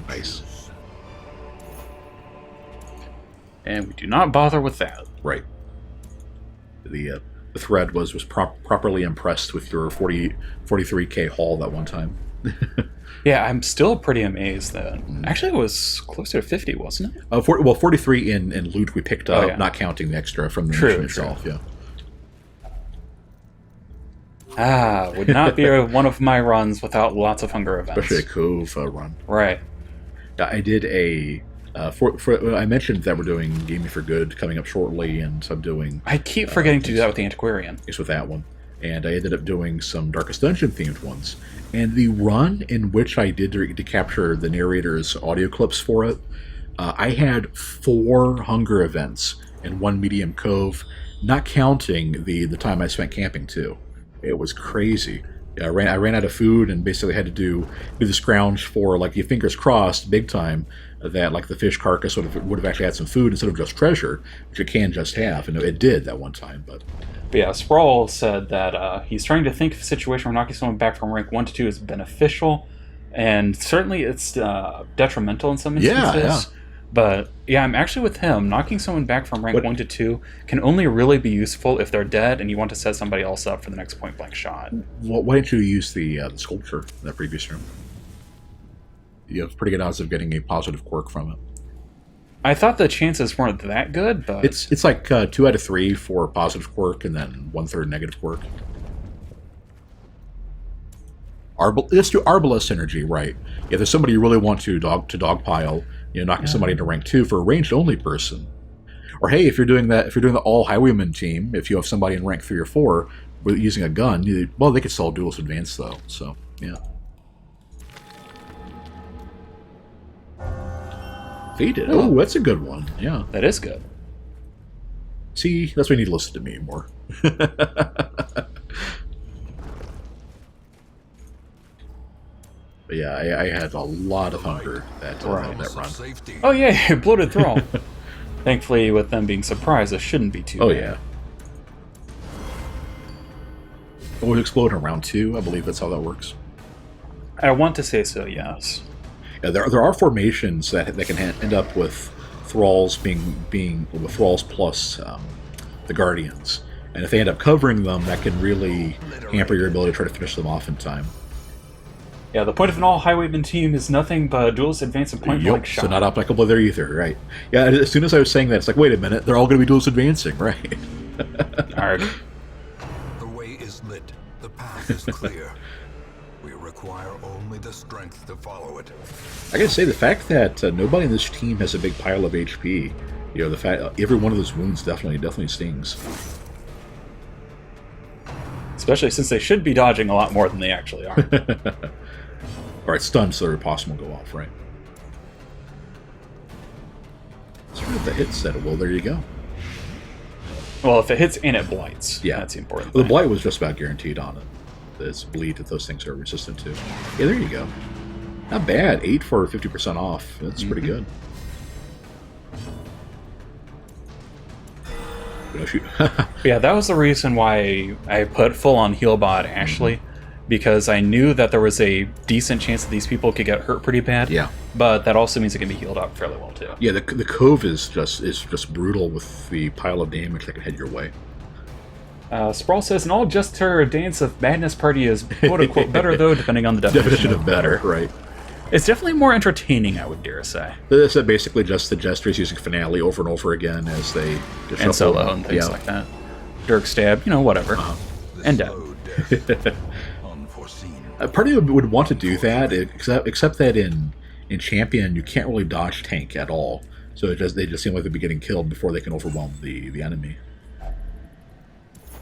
Speaker 2: Nice.
Speaker 1: And we do not bother with that.
Speaker 2: Right. The thread was properly impressed with your 43k haul that one time.
Speaker 1: Yeah, I'm still pretty amazed that... Actually, it was closer to 50, wasn't it?
Speaker 2: 43 in loot we picked up, not counting the extra from the mission itself, yeah.
Speaker 1: Would not be one of my runs without lots of hunger events.
Speaker 2: Especially a Cove run.
Speaker 1: Right.
Speaker 2: I did a... I mentioned that we're doing Gaming for Good coming up shortly, and so I'm doing...
Speaker 1: I keep forgetting to do that with the Antiquarian.
Speaker 2: It's with that one. And I ended up doing some Darkest Dungeon themed ones. And the run in which I did to capture the narrator's audio clips for it, I had 4 hunger events and 1 medium cove, not counting the time I spent camping too. It was crazy. I ran out of food and basically had to do the scrounge for, like, your fingers crossed big time that, like, the fish carcass would have actually had some food instead of just treasure, which it can just have, and it did that one time. But
Speaker 1: yeah, Sprawl said that he's trying to think of a situation where knocking someone back from rank 1 to 2 is beneficial, and certainly it's detrimental in some instances.
Speaker 2: Yeah.
Speaker 1: But yeah, I'm actually with him. Knocking someone back from rank 1 to 2 can only really be useful if they're dead and you want to set somebody else up for the next Point Blank Shot.
Speaker 2: Well, why didn't you use the sculpture in that previous room? You have pretty good odds of getting a positive quirk from it.
Speaker 1: I thought the chances weren't that good, but...
Speaker 2: It's like 2 out of 3 for positive quirk and then 1/3 negative quirk. Let's do Arbalest synergy, right? If there's somebody you really want to dogpile, knocking somebody into rank 2 for a ranged only person. Or hey, if you're doing the all highwayman team, if you have somebody in rank 3 or 4 with using a gun, they could still duelist advance though. So yeah. Faded. Oh, that's a good one. Yeah,
Speaker 1: that is good.
Speaker 2: See, that's why you need to listen to me more. But yeah, I had a lot of hunger that run.
Speaker 1: Oh yeah, bloated thrall. Thankfully, with them being surprised, it shouldn't be too bad.
Speaker 2: Yeah. It would explode in round 2. I believe that's how that works.
Speaker 1: I want to say so, yes.
Speaker 2: Yeah, there are formations that can end up with thralls being with thralls plus the guardians, and if they end up covering them, that can really hamper your ability to try to finish them off in time.
Speaker 1: Yeah, the point of an all-highwayman team is nothing but duelist advance and point blank shot.
Speaker 2: So not applicable there either, right? Yeah, as soon as I was saying that, it's like, wait a minute, they're all going to be duelist advancing, right?
Speaker 1: Alright.
Speaker 3: The way is lit. The path is clear. We require only the strength to follow it.
Speaker 2: I gotta say, the fact that nobody in this team has a big pile of HP, the fact every one of those wounds definitely stings.
Speaker 1: Especially since they should be dodging a lot more than they actually are.
Speaker 2: Alright, stunned so they're possible go off, right? Let's read the hit set. Well, there you go.
Speaker 1: Well, if it hits and it blights, that's the important thing.
Speaker 2: The blight was just about guaranteed on it. It's bleed that those things are resistant to. Yeah, there you go. Not bad. 8 for 50% off. That's pretty good.
Speaker 1: Yeah, that was the reason why I put full on heal bod Ashley, because I knew that there was a decent chance that these people could get hurt pretty bad.
Speaker 2: Yeah.
Speaker 1: But that also means it can be healed up fairly well too.
Speaker 2: Yeah, the cove is just brutal with the pile of damage that can head your way.
Speaker 1: Sprawl says, an all jester dance of madness party is quote-unquote better, though, depending on the definition of better.
Speaker 2: Right.
Speaker 1: It's definitely more entertaining, I would dare say.
Speaker 2: This is basically just the jesters using finale over and over again as they...
Speaker 1: And solo and things like that. Dirk stab, whatever. And dead.
Speaker 2: Part of you would want to do that, except that in in Champion, you can't really dodge tank at all. So they just seem like they'd be getting killed before they can overwhelm the enemy.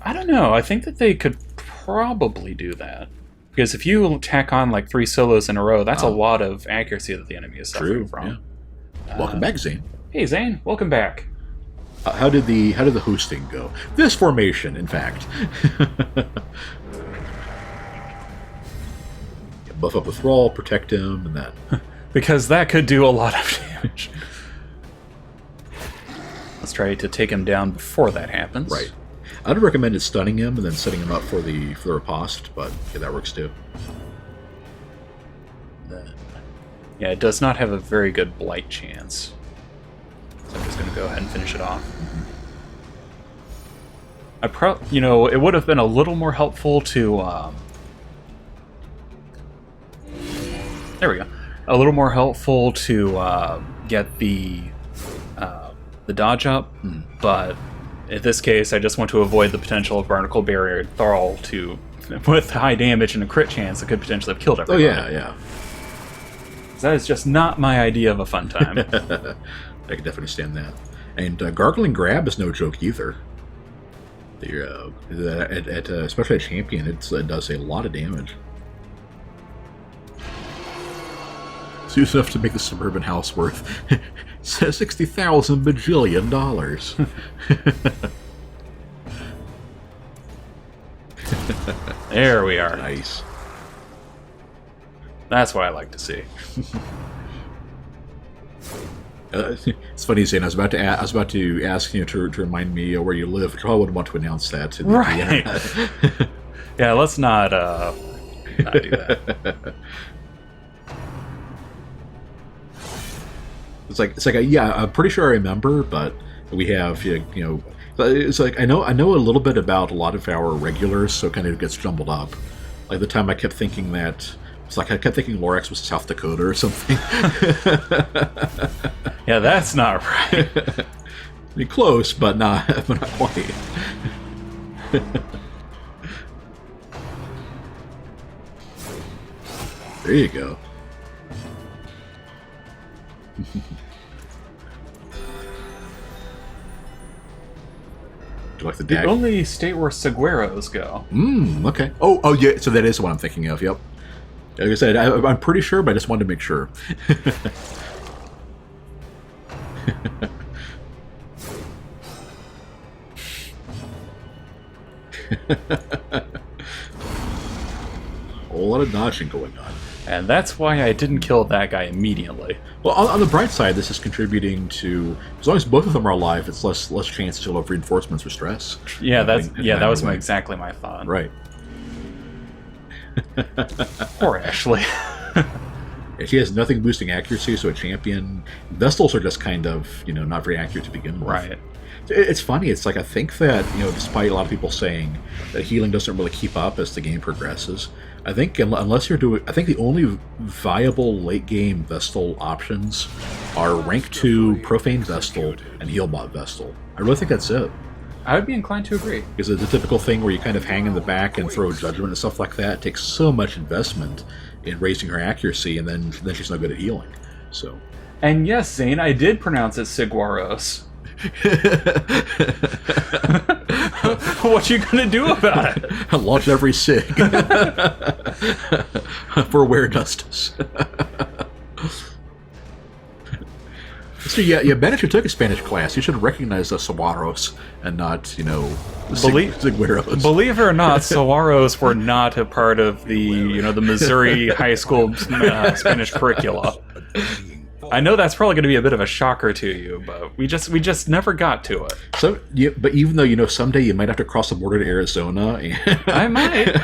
Speaker 1: I don't know. I think that they could probably do that. Because if you tack on like 3 solos in a row, that's a lot of accuracy that the enemy is suffering from.
Speaker 2: Yeah. Welcome back, Zane.
Speaker 1: Hey, Zane. Welcome back.
Speaker 2: How did the hosting go? This formation, in fact. Buff up with Thrall, protect him, and then...
Speaker 1: Because that could do a lot of damage. Let's try to take him down before that happens.
Speaker 2: Right. I'd have recommended stunning him and then setting him up for the riposte, but yeah, that works too.
Speaker 1: Yeah, it does not have a very good blight chance. So I'm just going to go ahead and finish it off. It would have been a little more helpful to... There we go. A little more helpful to get the dodge up, but in this case, I just want to avoid the potential of Barnacle Barrier Thrall with high damage and a crit chance that could potentially have killed everybody.
Speaker 2: Oh, yeah.
Speaker 1: That is just not my idea of a fun time.
Speaker 2: I can definitely stand that. And Gargling Grab is no joke either. Especially at Champion, it does a lot of damage. It's used enough to make the suburban house worth $60,000 bajillion.
Speaker 1: There we are.
Speaker 2: Nice.
Speaker 1: That's what I like to see.
Speaker 2: It's funny, Zane. I was about to ask you to remind me where you live. I probably wouldn't want to announce that to the internet.
Speaker 1: Yeah, let's not do that.
Speaker 2: It's like I'm pretty sure I remember, but we have it's like I know a little bit about a lot of our regulars, so it kind of gets jumbled up. Like the time I kept thinking that it's like I kept thinking Lorax was South Dakota or something.
Speaker 1: Yeah, that's not right.
Speaker 2: I mean, close, but not quite. There you go. Do you like the
Speaker 1: The only state where saguaros go.
Speaker 2: Okay. Oh, yeah. So that is what I'm thinking of. Yep. Like I said, I'm pretty sure, but I just wanted to make sure. A whole lot of dodging going on.
Speaker 1: And that's why I didn't kill that guy immediately.
Speaker 2: Well, on the bright side, this is contributing to, as long as both of them are alive, it's less chances you'll have reinforcements or stress.
Speaker 1: Yeah, that was exactly my thought.
Speaker 2: Right.
Speaker 1: Poor Ashley.
Speaker 2: Yeah, she has nothing boosting accuracy, so a champion. Vestals are just kind of, not very accurate to begin with.
Speaker 1: Right.
Speaker 2: It's funny. It's like I think that, despite a lot of people saying that healing doesn't really keep up as the game progresses, I think unless you're doing, I think the only viable late game Vestal options are rank 2 Profane Vestal and Healbot Vestal. I really think that's it.
Speaker 1: I would be inclined to agree.
Speaker 2: Because it's a typical thing where you kind of hang in the back and throw Judgment and stuff like that. It takes so much investment in raising her accuracy, and then she's not good at healing. So.
Speaker 1: And yes, Zane, I did pronounce it Siguaros. What you gonna do about it?
Speaker 2: Launch every Sig for Where Justice. So yeah, Bennett, you took a Spanish class. You should recognize the Saguaros and not, Sigueros.
Speaker 1: Believe it or not, Saguaros were not a part of the, the Missouri high school Spanish curricula. I know that's probably going to be a bit of a shocker to you, but we just never got to it.
Speaker 2: So, but even though someday you might have to cross the border to Arizona,
Speaker 1: I might,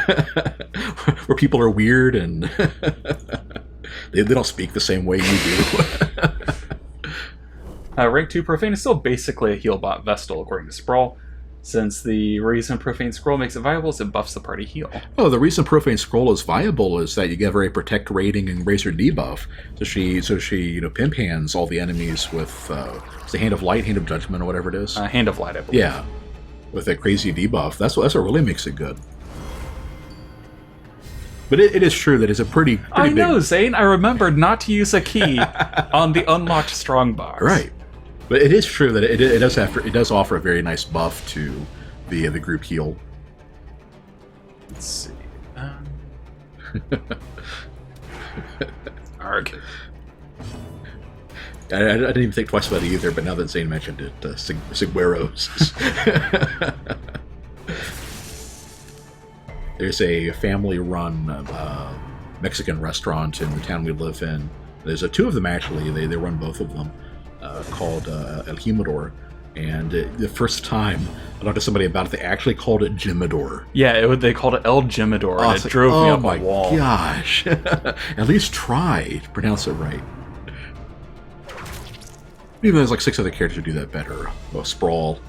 Speaker 2: where people are weird and they don't speak the same way you do.
Speaker 1: Rank 2 Profane is still basically a Healbot Vestal, according to Sprawl, since the reason Profane Scroll makes it viable is it buffs the party heal.
Speaker 2: Oh, the reason Profane Scroll is viable is that you give her a Protect rating and raise her debuff. So she pimp hands all the enemies with it's the Hand of Light, Hand of Judgment, or whatever it is.
Speaker 1: Hand of Light, I believe.
Speaker 2: Yeah, with that crazy debuff. That's what really makes it good. But it is true that it's a pretty
Speaker 1: I know,
Speaker 2: big...
Speaker 1: Zane. I remembered not to use a key on the unlocked strongbox.
Speaker 2: Right. But it is true that it does offer a very nice buff to the group heal.
Speaker 1: Let's see. Arg.
Speaker 2: I didn't even think twice about it either, but now that Zane mentioned it, Sigueros. There's a family-run Mexican restaurant in the town we live in. There's two of them, actually. They run both of them, called El Jimador. And the first time I talked to somebody about it, they actually called it Jimador.
Speaker 1: Yeah, they called it El Jimador, and it drove me up a wall.
Speaker 2: Oh my gosh. At least try to pronounce it right. Even though there's like 6 other characters who do that better. Well, Sprawl.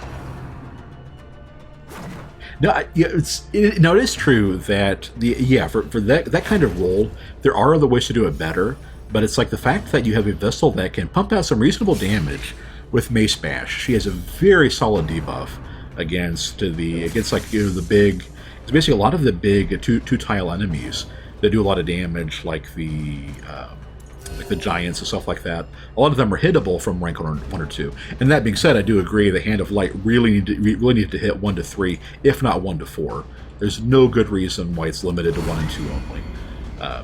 Speaker 2: No, it is true that for that kind of role, there are other ways to do it better. But it's like the fact that you have a Vestal that can pump out some reasonable damage with Mace Bash. She has a very solid debuff against like the big. It's basically a lot of the big two tile enemies that do a lot of damage, like the giants and stuff like that. A lot of them are hittable from rank 1 or 2. And that being said, I do agree the Hand of Light really need to hit 1 to 3, if not 1 to 4. There's no good reason why it's limited to 1 and 2 only.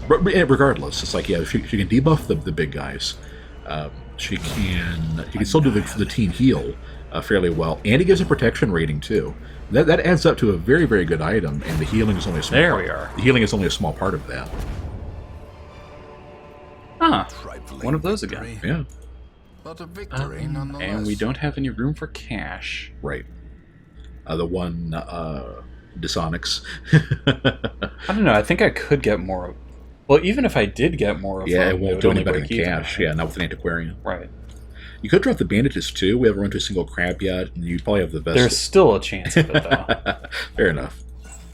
Speaker 2: But regardless, it's like, she can debuff the big guys. She can still do the team heal fairly well, and it gives a protection rating too. That adds up to a very, very good item, and the healing is only a small
Speaker 1: There
Speaker 2: part.
Speaker 1: we are.
Speaker 2: The healing is only a small part of that.
Speaker 1: Huh. One of those again.
Speaker 2: Yeah.
Speaker 3: But a victory nonetheless.
Speaker 1: And we don't have any room for cash.
Speaker 2: Right. The one Disonics.
Speaker 1: I don't know. I think I could get more of... Well, even if I did get more of
Speaker 2: Yeah,
Speaker 1: them,
Speaker 2: it won't do any better than
Speaker 1: break even,
Speaker 2: cash.
Speaker 1: right?
Speaker 2: Yeah, not with an antiquarian.
Speaker 1: Right.
Speaker 2: You could drop the bandages too. We haven't run to a single crab yet, and you probably have the best.
Speaker 1: There's still a chance of it, though.
Speaker 2: Fair enough.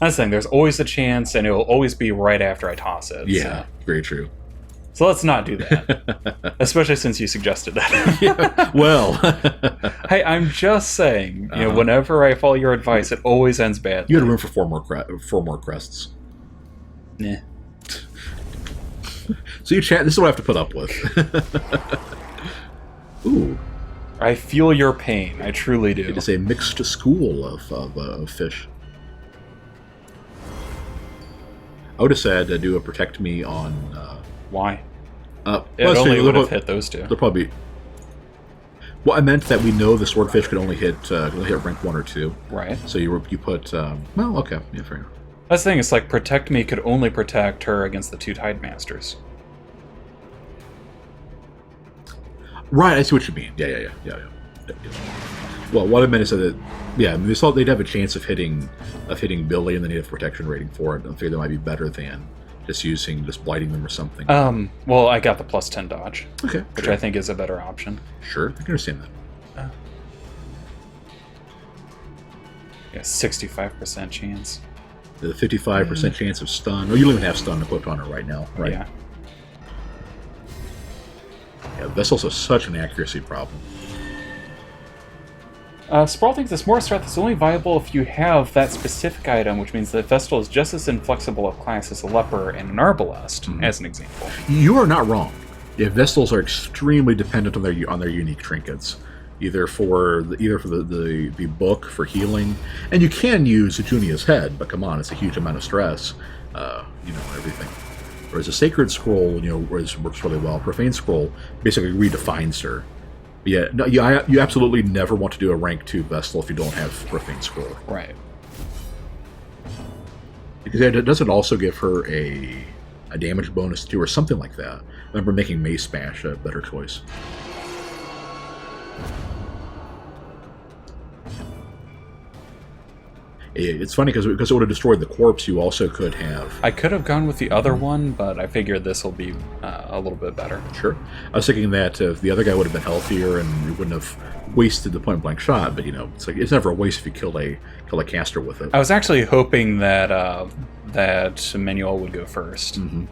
Speaker 1: That's the thing. There's always a chance, and it will always be right after I toss it.
Speaker 2: Yeah, very true.
Speaker 1: So let's not do that. Especially since you suggested that.
Speaker 2: Yeah, well.
Speaker 1: Hey, I'm just saying, whenever I follow your advice, it always ends badly.
Speaker 2: You had room for 4 more crests.
Speaker 1: Nah.
Speaker 2: So you chat. This is what I have to put up with. Ooh.
Speaker 1: I feel your pain. I truly do.
Speaker 2: It is a mixed school of fish. I would have said do a protect me on.
Speaker 1: Why?
Speaker 2: It
Speaker 1: only would have hit those 2.
Speaker 2: They'll probably. Well, I meant that we know the swordfish could only hit rank 1 or 2.
Speaker 1: Right.
Speaker 2: So you put. Well, okay, yeah, fair enough.
Speaker 1: That's the thing. It's like protect me could only protect her against the 2 Tide Masters.
Speaker 2: Right, I see what you mean. Yeah. Well, what I meant is that, they thought they'd have a chance of hitting Billy, and then he'd have protection rating for it. I figured that might be better than just blighting them or something.
Speaker 1: Well, I got the +10 dodge.
Speaker 2: Okay.
Speaker 1: Which
Speaker 2: sure.
Speaker 1: I think is a better option.
Speaker 2: Sure, I can understand that.
Speaker 1: Yeah, 65% chance.
Speaker 2: The 55% chance of stun. Oh, you don't even have stun equipped on her right now, right?
Speaker 1: Yeah.
Speaker 2: Yeah, Vessel's such an accuracy problem.
Speaker 1: Sprawl thinks this Morris threat is only viable if you have that specific item, which means that Vestal is just as inflexible a class as a Leper and an Arbalest, as an example.
Speaker 2: You are not wrong. Yeah, Vestals are extremely dependent on their unique trinkets, either for the book for healing, and you can use Junia's head, but come on, it's a huge amount of stress, everything. Whereas a Sacred Scroll, works really well. Profane Scroll basically redefines her. Yeah, no, you absolutely never want to do a rank 2 Vestal if you don't have Profane Scroll.
Speaker 1: Right.
Speaker 2: Because doesn't also give her a damage bonus too, or something like that. I remember making Mace Bash a better choice. It's funny because it would have destroyed the corpse. You also could have.
Speaker 1: I could have gone with the other one, but I figured this will be a little bit better.
Speaker 2: Sure. I was thinking that if the other guy would have been healthier and you wouldn't have wasted the point blank shot, but it's never a waste if you kill a caster with it.
Speaker 1: I was actually hoping that that Manuel would go first.
Speaker 2: Mm-hmm.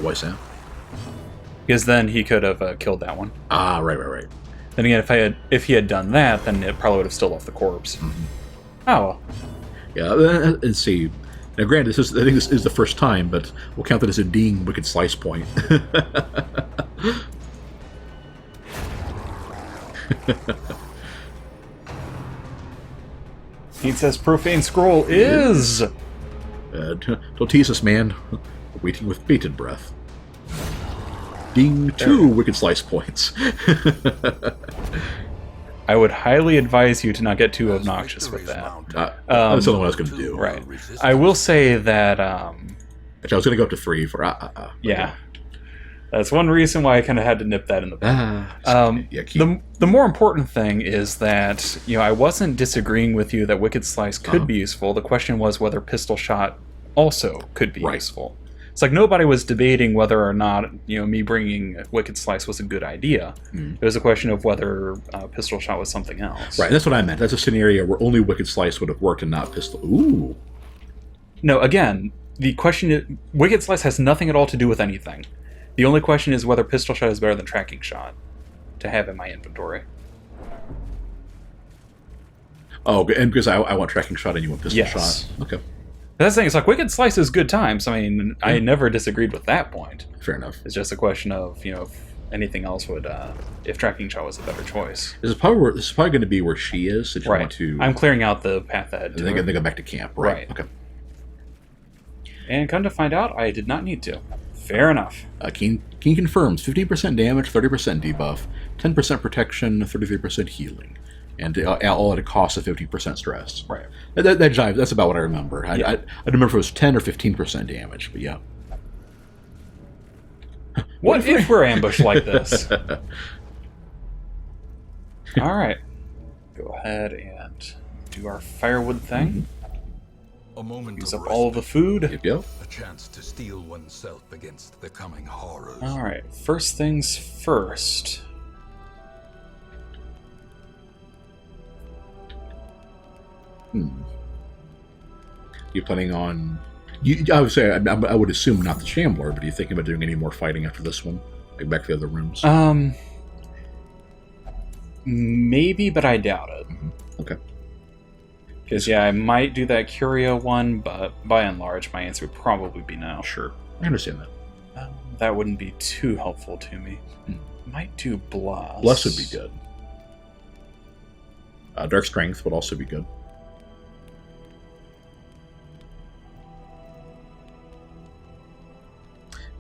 Speaker 2: Why is that?
Speaker 1: Because then he could have killed that one.
Speaker 2: Ah, right.
Speaker 1: Then again, if he had done that, then it probably would have still left the corpse.
Speaker 2: Mm-hmm.
Speaker 1: Oh well.
Speaker 2: Yeah, and see, Now, granted, I think this is the first time, but we'll count that as a ding Wicked Slice point.
Speaker 1: He says Profane Scroll is...
Speaker 2: Don't tease us, man. We're waiting with bated breath. Ding 2 Wicked Slice points.
Speaker 1: I would highly advise you to not get too obnoxious with that.
Speaker 2: That's the only one I was going to do.
Speaker 1: Right. I will say that...
Speaker 2: Actually, I was going to go up to 3 for...
Speaker 1: yeah. That's one reason why I kind of had to nip that in the bud. The more important thing is that, I wasn't disagreeing with you that Wicked Slice could be useful. The question was whether Pistol Shot also could be useful. It's like nobody was debating whether or not, me bringing Wicked Slice was a good idea. It was a question of whether Pistol Shot was something else.
Speaker 2: Right, that's what I meant. That's a scenario where only Wicked Slice would have worked and not Pistol. Ooh.
Speaker 1: No, again, the question is, Wicked Slice has nothing at all to do with anything. The only question is whether Pistol Shot is better than Tracking Shot to have in my inventory.
Speaker 2: Oh, and because I want Tracking Shot and you want Pistol Shot. Okay.
Speaker 1: That's the thing. It's like Wicked Slice is good times. I mean, I never disagreed with that point.
Speaker 2: Fair enough.
Speaker 1: It's just a question of, if anything else would, if Tracking Shot was a better choice.
Speaker 2: This is probably going to be where she is. So
Speaker 1: right.
Speaker 2: Want to...
Speaker 1: I'm clearing out the path ahead.
Speaker 2: And they go back to camp, right? Okay.
Speaker 1: And come to find out, I did not need to. Fair enough.
Speaker 2: Keen confirms 15% damage, 30% debuff, 10% protection, 33% healing, and all at a cost of 50% stress.
Speaker 1: Right.
Speaker 2: That jives. That's about what I remember. I don't remember if it was 10 or 15% damage, but yeah.
Speaker 1: What if we're ambushed like this? All right. Go ahead and do our firewood thing.
Speaker 3: A moment
Speaker 1: Use
Speaker 3: of
Speaker 1: up all of the food.
Speaker 2: Yep.
Speaker 3: A chance to steel oneself against the coming horrors.
Speaker 1: All right. First things first.
Speaker 2: You planning on? I would say I would assume not the Shambler, but are you thinking about doing any more fighting after this one, like back to the other rooms?
Speaker 1: Maybe, but I doubt it.
Speaker 2: Okay.
Speaker 1: Because, I might do that Curio one, but by and large, my answer would probably be no.
Speaker 2: Sure. I understand that.
Speaker 1: That wouldn't be too helpful to me. Might do Bless.
Speaker 2: Bless would be good. Dark Strength would also be good.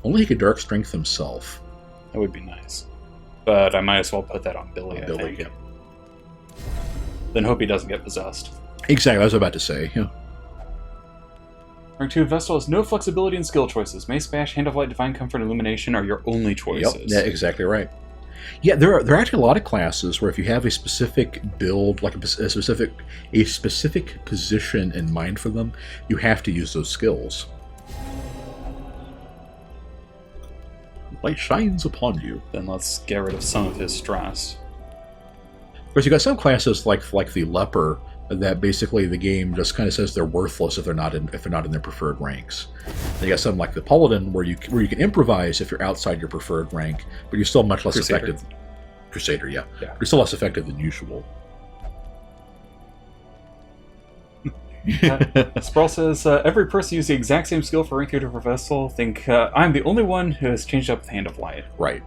Speaker 2: Only he could Dark Strength himself.
Speaker 1: That would be nice. But I might as well put that on Billy, I think.
Speaker 2: Yeah.
Speaker 1: Then hope he doesn't get possessed.
Speaker 2: Exactly, I was about to say. Yeah.
Speaker 1: Rank 2 Vestal has no flexibility in skill choices. Mace Bash, Hand of Light, Divine Comfort, Illumination are your only choices.
Speaker 2: Yep, yeah, exactly right. Yeah, there are actually a lot of classes where if you have a specific build, like a specific position in mind for them, you have to use those skills. Light shines upon you.
Speaker 1: Then let's get rid of some of his stress.
Speaker 2: Of course, you got some classes like the Leper that basically the game just kind of says they're worthless if they're not in their preferred ranks. Then you got some like the Paladin where you can improvise if you're outside your preferred rank, but you're still much less effective. Crusader, yeah. You're still less effective than usual.
Speaker 1: Sproul says, every person uses the exact same skill for rank 2 for Vestal. Think I'm the only one who has changed up the Hand of Light.
Speaker 2: Right.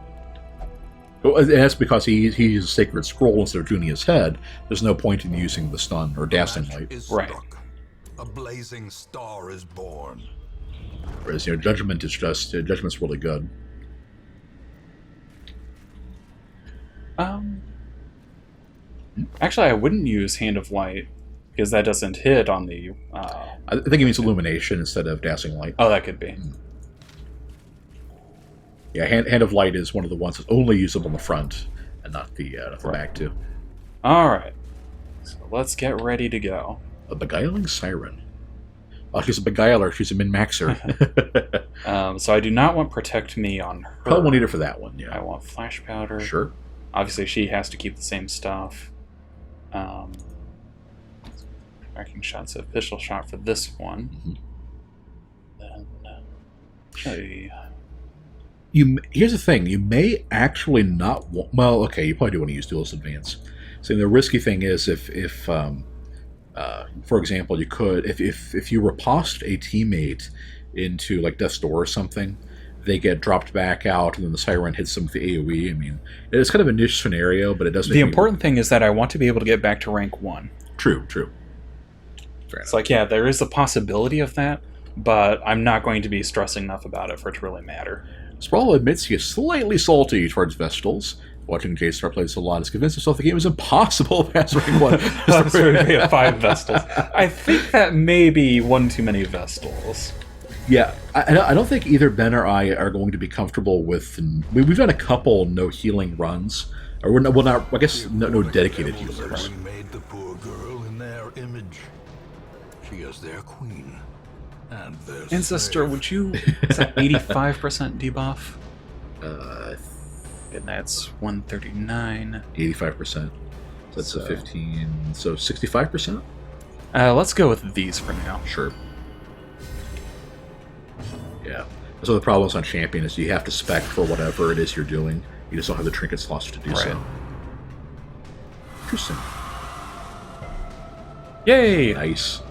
Speaker 2: Well, that's because he uses Sacred Scroll instead of Junia's head. There's no point in using the stun or dazzling light.
Speaker 1: Right.
Speaker 3: A blazing star is born.
Speaker 2: Whereas Judgment is just Judgment's really good.
Speaker 1: Actually, I wouldn't use Hand of Light because that doesn't hit on the.
Speaker 2: I think it means Illumination instead of dazzling light.
Speaker 1: Oh, that could be.
Speaker 2: Yeah, Hand of Light is one of the ones that's only usable in the front and not the back too.
Speaker 1: All right, so let's get ready to go.
Speaker 2: A beguiling siren. Oh, she's a beguiler. She's a min-maxer.
Speaker 1: So I do not want Protect Me on her.
Speaker 2: Probably won't need her for that one. Yeah.
Speaker 1: I want Flash Powder.
Speaker 2: Sure.
Speaker 1: Obviously, she has to keep the same stuff. Tracking Shots of Pistol Shot for this one. Then,
Speaker 2: here's the thing. You may actually not want... Well, okay, you probably do want to use Duelist Advance. So the risky thing is if For example, you could, if you riposte a teammate into like death's door or something, they get dropped back out, and then the Siren hits them with the AoE. I mean, it's kind of a niche scenario, but it does.
Speaker 1: The important thing is that I want to be able to get back to rank 1.
Speaker 2: True.
Speaker 1: It's like, yeah, there is a possibility of that, but I'm not going to be stressing enough about it for it to really matter.
Speaker 2: Sprawl admits he is slightly salty towards Vestals. Watching J-Star play this a lot has convinced himself the game is impossible past rank 1.
Speaker 1: That's where we have 5 Vestals. I think that may be one too many Vestals.
Speaker 2: Yeah, I don't think either Ben or I are going to be comfortable with... We've done a couple no healing runs. Or I guess no dedicated healers.
Speaker 3: Made the poor girl in their image. She is their queen. And their
Speaker 1: Ancestor,
Speaker 3: slave.
Speaker 1: would you... Is that 85% debuff? And that's 139.
Speaker 2: 85%. So that's a 15... So 65%?
Speaker 1: Let's go with these for now.
Speaker 2: Sure. Yeah. So the problems on Champion is you have to spec for whatever it is you're doing. You just don't have the trinket slots to do so. Interesting.
Speaker 1: Yay!
Speaker 2: Nice.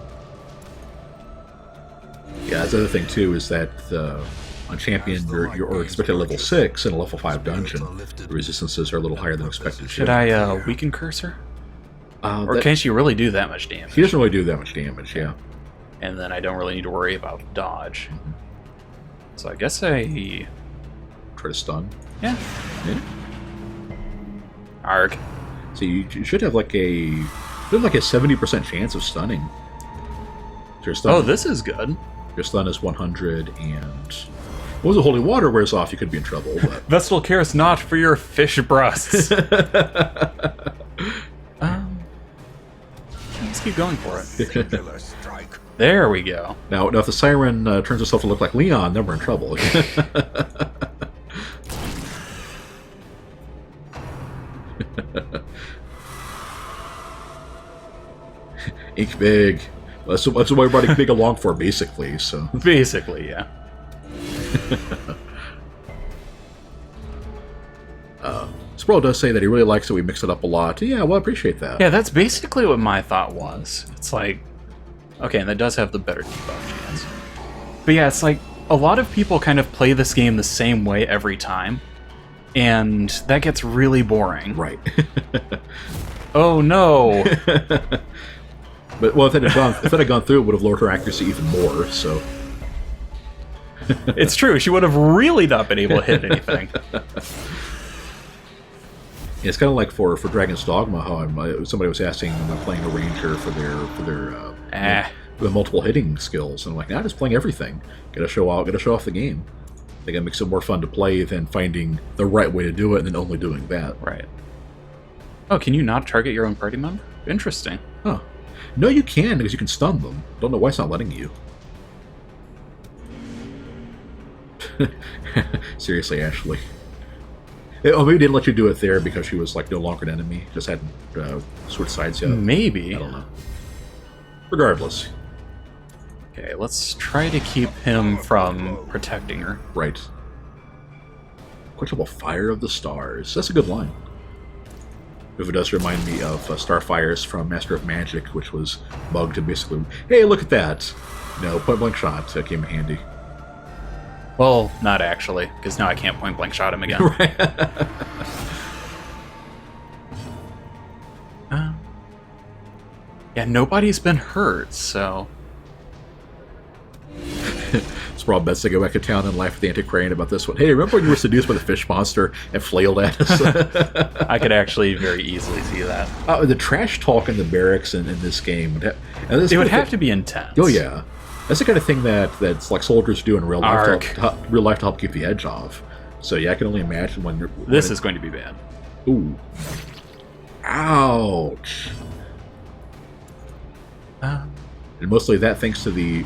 Speaker 2: Yeah, that's the other thing too, is that on Champion you're expected at level 6 in a level 5 dungeon. The resistances are a little higher than expected.
Speaker 1: Should I weaken Cursor? Or can she really do that much damage?
Speaker 2: She doesn't really do that much damage, yeah.
Speaker 1: And then I don't really need to worry about dodge. So I guess I...
Speaker 2: Try to stun.
Speaker 1: Yeah.
Speaker 2: Yeah.
Speaker 1: Arg.
Speaker 2: So you should have like a 70% chance of stunning. So your stun,
Speaker 1: This is good.
Speaker 2: Your stun is 100, and once the holy water wears off, you could be in trouble. But...
Speaker 1: Vestal cares not for your fish breasts. Let's keep going for it.
Speaker 3: Singular strike.
Speaker 1: There we go.
Speaker 2: Now if the Siren turns herself to look like Leon, then we're in trouble. Ink big. That's what we brought Ink big along for, basically. So
Speaker 1: Basically, yeah.
Speaker 2: Sproul does say that he really likes that we mix it up a lot. Yeah, well, I appreciate that.
Speaker 1: Yeah, that's basically what my thought was. It's like, okay, and that does have the better debuff chance. But yeah, it's like, a lot of people kind of play this game the same way every time, and that gets really boring.
Speaker 2: Right.
Speaker 1: Oh no!
Speaker 2: But well, if it had gone through, it would have lowered her accuracy even more. So
Speaker 1: It's true, she would have really not been able to hit anything.
Speaker 2: it's kind of like for Dragon's Dogma, how somebody was asking them playing a ranger for their multiple hitting skills, and I'm like, nah, just playing everything. Gotta show off the game. I think it makes it more fun to play than finding the right way to do it and then only doing that.
Speaker 1: Right. Oh, can you not target your own party member? Interesting.
Speaker 2: Huh. No, you can, because you can stun them. Don't know why it's not letting you. Seriously, Ashley. Oh, maybe it didn't let you do it there because she was like no longer an enemy. Just hadn't switched sides yet.
Speaker 1: Maybe.
Speaker 2: I don't know. Regardless.
Speaker 1: Okay, let's try to keep him from protecting her.
Speaker 2: Right. Quenchable Fire of the Stars. That's a good line. If it does remind me of Starfires from Master of Magic, which was mugged and basically, hey, look at that! No, point-blank shot came in handy.
Speaker 1: Well, not actually, because now I can't point-blank shot him again. Yeah, nobody's been hurt, so...
Speaker 2: Sprawl bets to go back to town and laugh at the Antiquarian about this one. Hey, remember when you were seduced by the fish monster and flailed at us?
Speaker 1: I could actually very easily see that.
Speaker 2: The trash talk in the barracks in this game
Speaker 1: it would have to be intense.
Speaker 2: Oh yeah, that's the kind of thing that's like soldiers do in real life to help keep the edge off. So yeah, I can only imagine when
Speaker 1: this is going to be bad.
Speaker 2: Ooh, ouch. And mostly that thanks to the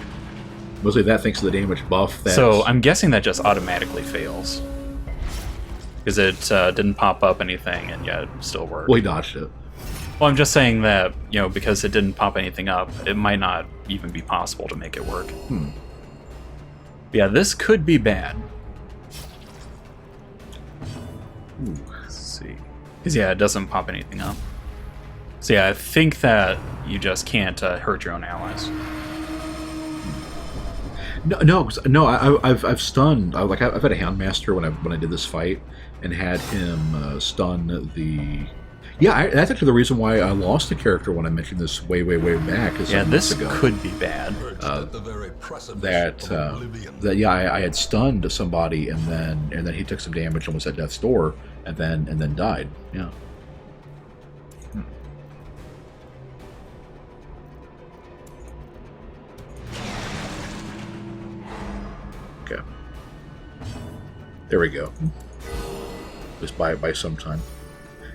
Speaker 2: damage buff.
Speaker 1: So I'm guessing that just automatically fails. Because it didn't pop up anything and yet it still worked.
Speaker 2: Well, he dodged it.
Speaker 1: Well, I'm just saying that, because it didn't pop anything up, it might not even be possible to make it work. Yeah, this could be bad.
Speaker 2: Ooh.
Speaker 1: Let's see. Because, yeah, it doesn't pop anything up. So, yeah, I think that You just can't hurt your own allies.
Speaker 2: No. I've stunned. I've had a Houndmaster when I did this fight, and had him stun the. Yeah, that's actually the reason why I lost the character when I mentioned this way back.
Speaker 1: Yeah, this could be bad.
Speaker 2: I had stunned somebody, and then he took some damage and was at death's door, and then died. Yeah. Okay. There we go. Just by some time.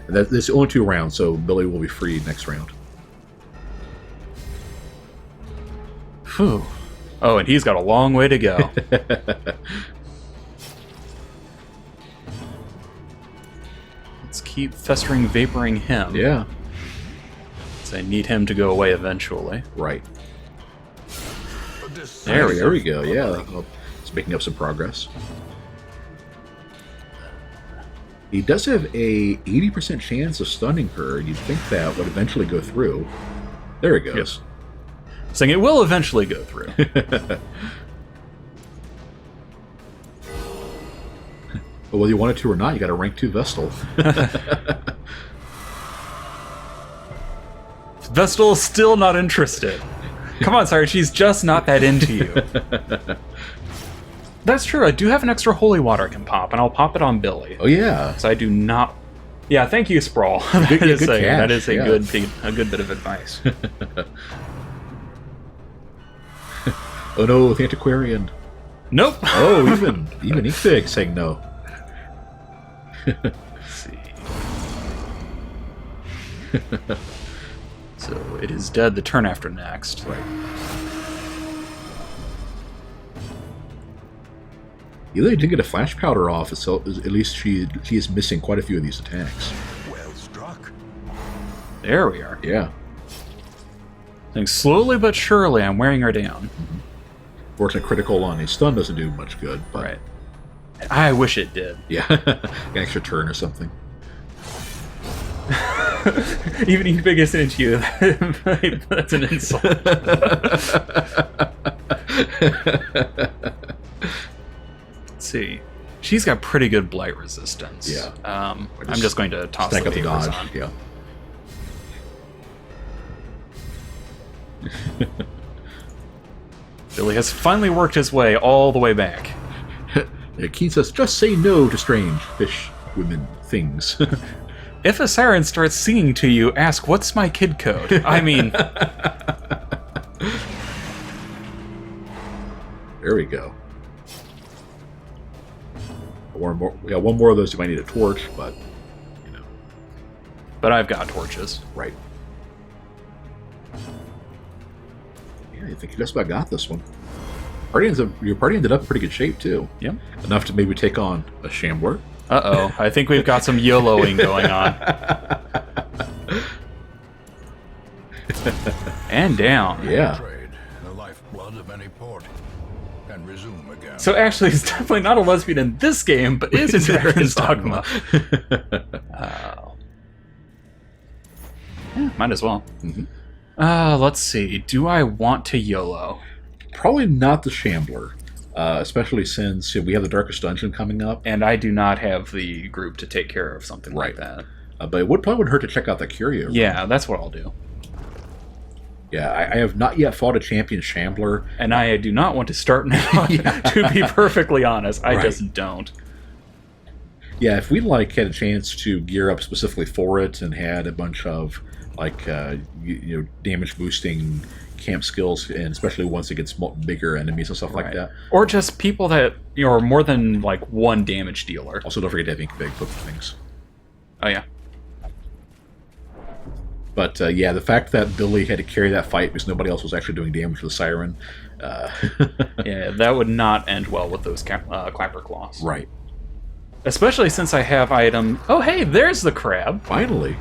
Speaker 2: And that's only 2 rounds, so Billy will be free next round.
Speaker 1: Phew. Oh, and he's got a long way to go. Let's keep festering, vaporing him.
Speaker 2: Yeah.
Speaker 1: So I need him to go away eventually.
Speaker 2: Right.
Speaker 1: There
Speaker 2: we go. Yeah. It's making up some progress. He does have a 80% chance of stunning her. You'd think that would eventually go through. There it goes.
Speaker 1: Yep. Saying it will eventually go through.
Speaker 2: But whether you wanted to or not, you got a rank 2 Vestal.
Speaker 1: Vestal is still not interested. Come on, Siren, she's just not that into you. That's true, I do have an extra holy water I can pop, and I'll pop it on Billy.
Speaker 2: Oh, yeah.
Speaker 1: So I do not... Yeah, thank you, Sprawl. That is a good bit of advice.
Speaker 2: Oh no, the Antiquarian.
Speaker 1: Nope.
Speaker 2: Oh, even Inkfig saying no.
Speaker 1: Let's see. So it is dead the turn after next.
Speaker 2: Right. Either didn't get a flash powder off, so at least she is missing quite a few of these attacks.
Speaker 3: Well struck.
Speaker 1: There we are.
Speaker 2: Yeah.
Speaker 1: Saying slowly but surely I'm wearing her down.
Speaker 2: Mm-hmm. Fortunately, critical on a stun doesn't do much good. But
Speaker 1: right. I wish it did.
Speaker 2: Yeah. An extra turn or something.
Speaker 1: Even if Big isn't into you, that's an insult. Let's see. She's got pretty good blight resistance.
Speaker 2: Yeah.
Speaker 1: I'm just going to toss the vapors on.
Speaker 2: Yeah.
Speaker 1: Billy has finally worked his way all the way back.
Speaker 2: Keen says, just say no to strange fish, women, things.
Speaker 1: If a siren starts singing to you, ask, what's my kid code? I mean...
Speaker 2: There we go. We got one more of those. You might need a torch, but, you know.
Speaker 1: But I've got torches.
Speaker 2: Right. Yeah, I think you just about got this one. Your party ended up in pretty good shape, too.
Speaker 1: Yep.
Speaker 2: Enough to maybe take on a Shambler.
Speaker 1: Uh-oh. I think we've got some YOLOing going on. And down.
Speaker 2: Yeah.
Speaker 3: Trade the lifeblood of any port and resume again.
Speaker 1: So actually, it's definitely not a lesbian in this game, but is in Dragon's Dogma. Yeah, might as well.
Speaker 2: Mm-hmm.
Speaker 1: Let's see. Do I want to YOLO?
Speaker 2: Probably not the Shambler. Especially since we have the Darkest Dungeon coming up.
Speaker 1: And I do not have the group to take care of something like that.
Speaker 2: But it probably wouldn't hurt to check out the Curio.
Speaker 1: Yeah, that's what I'll do.
Speaker 2: Yeah, I have not yet fought a champion Shambler.
Speaker 1: And I do not want to start now, to be perfectly honest. I just don't.
Speaker 2: Yeah, if we had a chance to gear up specifically for it and had a bunch of damage boosting camp skills, and especially once it gets bigger enemies and stuff like that.
Speaker 1: Or just people that are more than one damage dealer.
Speaker 2: Also, don't forget to have Inkfig for things.
Speaker 1: Oh yeah.
Speaker 2: But the fact that Billy had to carry that fight because nobody else was actually doing damage to the Siren.
Speaker 1: Yeah, that would not end well with those Clapper Claws.
Speaker 2: Right.
Speaker 1: Especially since I have item. Oh hey, there's the crab.
Speaker 2: Finally.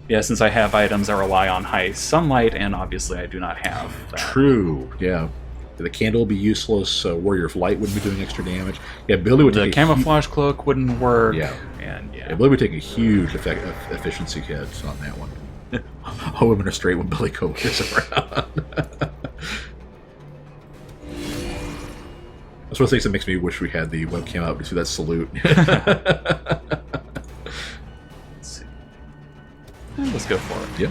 Speaker 1: Yeah, since I have items that rely on high sunlight, and obviously I do not have that.
Speaker 2: True, yeah. The candle would be useless, Warrior of Light wouldn't be doing extra damage. Yeah, Billy would
Speaker 1: The camouflage cloak wouldn't work.
Speaker 2: Yeah.
Speaker 1: And
Speaker 2: Billy would take a huge efficiency hit on that one. All women are straight when Billy Cope is around. That's one of the things that makes me wish we had the webcam out to see that salute.
Speaker 1: Let's see. Let's go for it.
Speaker 2: Yep.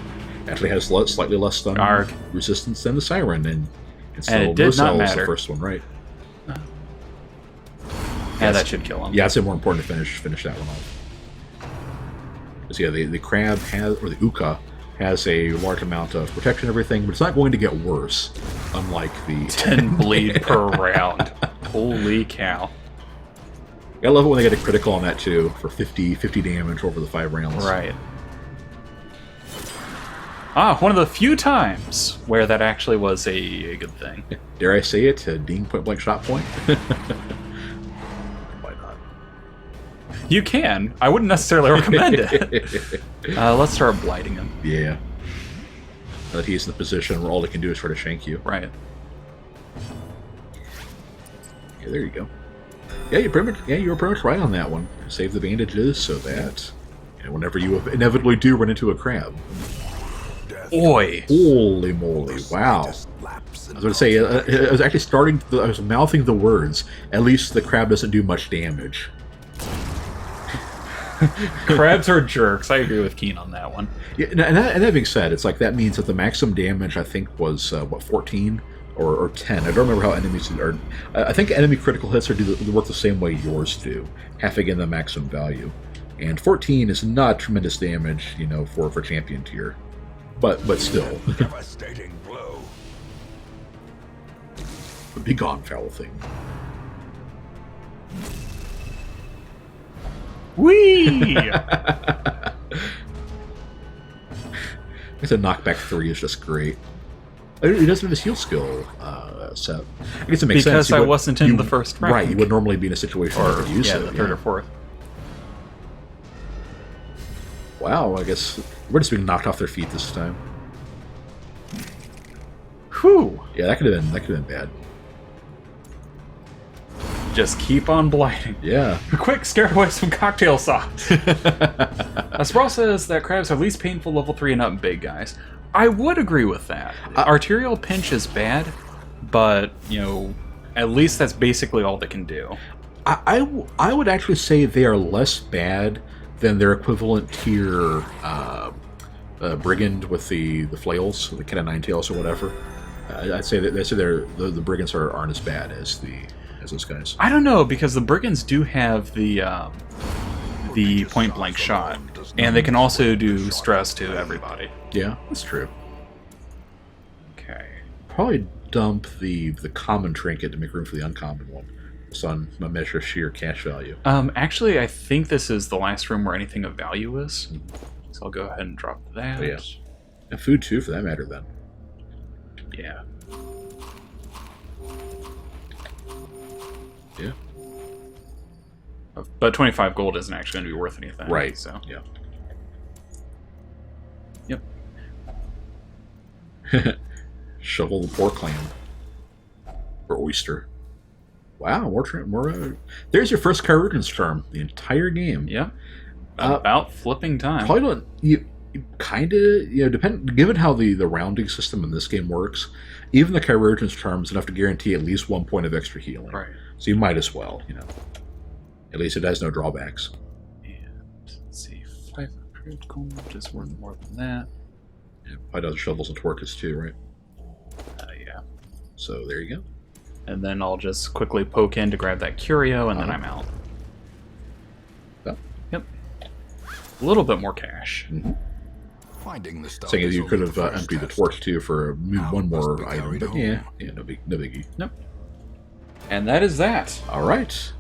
Speaker 2: Actually has slightly less stun resistance than the Siren, and so
Speaker 1: it did not
Speaker 2: is
Speaker 1: matter.
Speaker 2: the first one, right?
Speaker 1: Yeah, that should kill him.
Speaker 2: Yeah, it's more important to finish that one off. Because yeah, the crab has, or the Uka has a large amount of protection and everything, but it's not going to get worse, unlike the
Speaker 1: 10 bleed per round. Holy cow.
Speaker 2: I love it when they get a critical on that too, for 50 damage over the 5 rounds.
Speaker 1: Right. One of the few times where that actually was a good thing.
Speaker 2: Dare I say it, ding point blank shot point? Why not?
Speaker 1: You can. I wouldn't necessarily recommend it. Let's start blighting him.
Speaker 2: Yeah. Now that he's in the position where all he can do is try to shank you.
Speaker 1: Right.
Speaker 2: Okay, there you go. Yeah, you were pretty much right on that one. Save the bandages so that whenever you inevitably do run into a crab.
Speaker 1: Oi!
Speaker 2: Holy moly! Wow. I was going to say, I was actually I was mouthing the words. At least the crab doesn't do much damage.
Speaker 1: Crabs are jerks. I agree with Keen on that one.
Speaker 2: Yeah, and that being said, it's like that means that the maximum damage I think was 14 or 10. I don't remember how enemies are. I think enemy critical hits work the same way yours do, half again the maximum value. And 14 is not tremendous damage, for champion tier, but still.
Speaker 3: Devastating blow.
Speaker 2: Be gone, foul thing.
Speaker 1: Whee!
Speaker 2: It's a knockback 3 is just great. He doesn't have his heal skill set. I guess it makes sense.
Speaker 1: Because I wasn't in the first rank.
Speaker 2: Right, you would normally be in a situation where you use it.
Speaker 1: The third or fourth.
Speaker 2: Wow, I guess we're just being knocked off their feet this time.
Speaker 1: Whew!
Speaker 2: Yeah, that could have been bad.
Speaker 1: Just keep on blighting.
Speaker 2: Yeah.
Speaker 1: Quick, scare away some cocktail sauce. Sprawl says that crabs are least painful level 3 and up big guys. I would agree with that. Arterial pinch is bad, but, at least that's basically all they can do.
Speaker 2: I would actually say they are less bad than their equivalent tier brigand with the flails, the kind of nine tails or whatever. I'd say that the brigands aren't as bad as those guys.
Speaker 1: I don't know, because the brigands do have the point blank shot, and they can also do stress to everybody.
Speaker 2: Yeah, that's true.
Speaker 1: Okay.
Speaker 2: Probably dump the common trinket to make room for the uncommon one. It's on a measure of sheer cash value.
Speaker 1: Actually, I think this is the last room where anything of value is. So I'll go ahead and drop that.
Speaker 2: Oh, yeah. And food too, for that matter, then.
Speaker 1: Yeah.
Speaker 2: Yeah.
Speaker 1: But 25 gold isn't actually going to be worth anything.
Speaker 2: Right.
Speaker 1: So.
Speaker 2: Yeah.
Speaker 1: Yep.
Speaker 2: Shovel the poor clam. Or oyster. Wow, more. There's your first Kyurden's charm the entire game.
Speaker 1: Yeah. About flipping time.
Speaker 2: Probably don't. You kind of, given how the rounding system in this game works, even the Kyurden's charm is enough to guarantee at least 1 point of extra healing.
Speaker 1: Right.
Speaker 2: So you might as well, At least it has no drawbacks.
Speaker 1: And let's see, 500 gold is worth more than that.
Speaker 2: Yeah, probably does shovels and torques too, right?
Speaker 1: Yeah.
Speaker 2: So there you go.
Speaker 1: And then I'll just quickly poke in to grab that curio, and then I'm out.
Speaker 2: Oh.
Speaker 1: Yep. A little bit more cash.
Speaker 2: Mm-hmm.
Speaker 3: Finding the stuff.
Speaker 2: Saying as you
Speaker 3: is
Speaker 2: could
Speaker 3: only
Speaker 2: have
Speaker 3: the first
Speaker 2: emptied the
Speaker 3: test.
Speaker 2: torch too for one
Speaker 3: must
Speaker 2: more
Speaker 3: be
Speaker 2: item,
Speaker 3: carried
Speaker 2: but
Speaker 3: home.
Speaker 2: yeah, no biggie.
Speaker 1: Nope. And that is that.
Speaker 2: All right,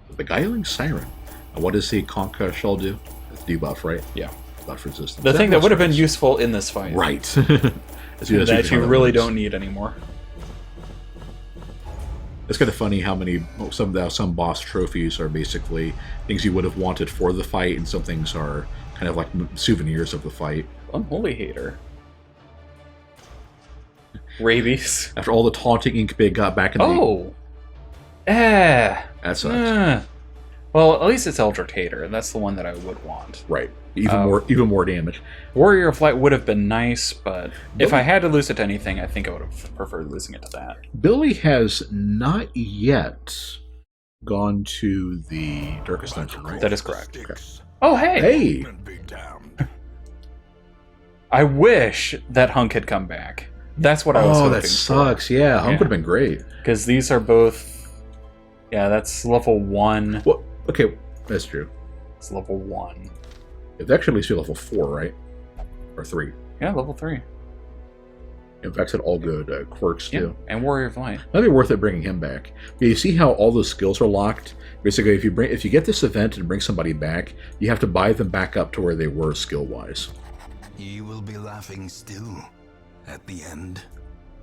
Speaker 2: the beguiling siren. Now, what does the conch shell do? It's debuff, right?
Speaker 1: Yeah.
Speaker 2: Buff resistance.
Speaker 1: The thing that would have been
Speaker 2: used,
Speaker 1: used in this fight.
Speaker 2: right?
Speaker 1: That you really don't need anymore.
Speaker 2: It's kind of funny how many some boss trophies are basically things you would have wanted for the fight, and some things are kind of like souvenirs of the fight.
Speaker 1: Unholy hater. Rabies.
Speaker 2: After all the taunting ink big got back in the...
Speaker 1: Oh!
Speaker 2: That sucks.
Speaker 1: Well, at least it's Eldritch Hater, and that's the one that I would want.
Speaker 2: Right. Even more damage.
Speaker 1: Warrior of Light would have been nice, but if I had to lose it to anything, I think I would have preferred losing it to that.
Speaker 2: Billy has not yet gone to the Darkest Dungeon, right?
Speaker 1: That is correct. Okay. Oh, hey!
Speaker 2: Hey!
Speaker 1: I wish that Hunk had come back. That's what I was hoping
Speaker 2: that sucks. For. Yeah, Hunk would have been great.
Speaker 1: Because these are both... Yeah, that's level 1.
Speaker 2: Well, okay, that's true.
Speaker 1: It's level 1.
Speaker 2: It actually leads to level 4, right? Or 3.
Speaker 1: Yeah, level 3.
Speaker 2: In fact, all good quirks, too.
Speaker 1: And Warrior of Light.
Speaker 2: That'd be worth it bringing him back. But you see how all those skills are locked? Basically, if you get this event and bring somebody back, you have to buy them back up to where they were skill-wise.
Speaker 3: You will be laughing still at the end.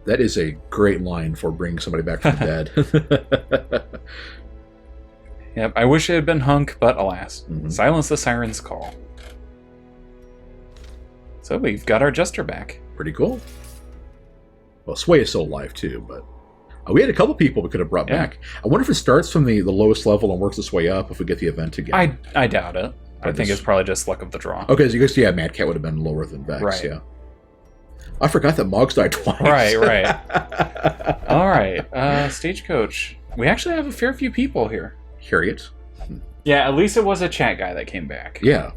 Speaker 2: That is a great line for bringing somebody back from the dead.
Speaker 1: Yep, I wish it had been Hunk, but alas. Silence the Siren's call. So we've got our Jester back.
Speaker 2: Pretty cool. Well, Sway is still alive too, but we had a couple people we could have brought back. I wonder if it starts from the lowest level and works its way up if we get the event again.
Speaker 1: I doubt it. I think it's probably just luck of the draw.
Speaker 2: Okay, so you guys, Mad Cat would have been lower than Vex,
Speaker 1: right.
Speaker 2: Yeah. I forgot that Moggs died twice.
Speaker 1: Right. All right, Stagecoach. We actually have a fair few people here.
Speaker 2: Harriet?
Speaker 1: Yeah, at least it was a chat guy that came back.
Speaker 2: Yeah.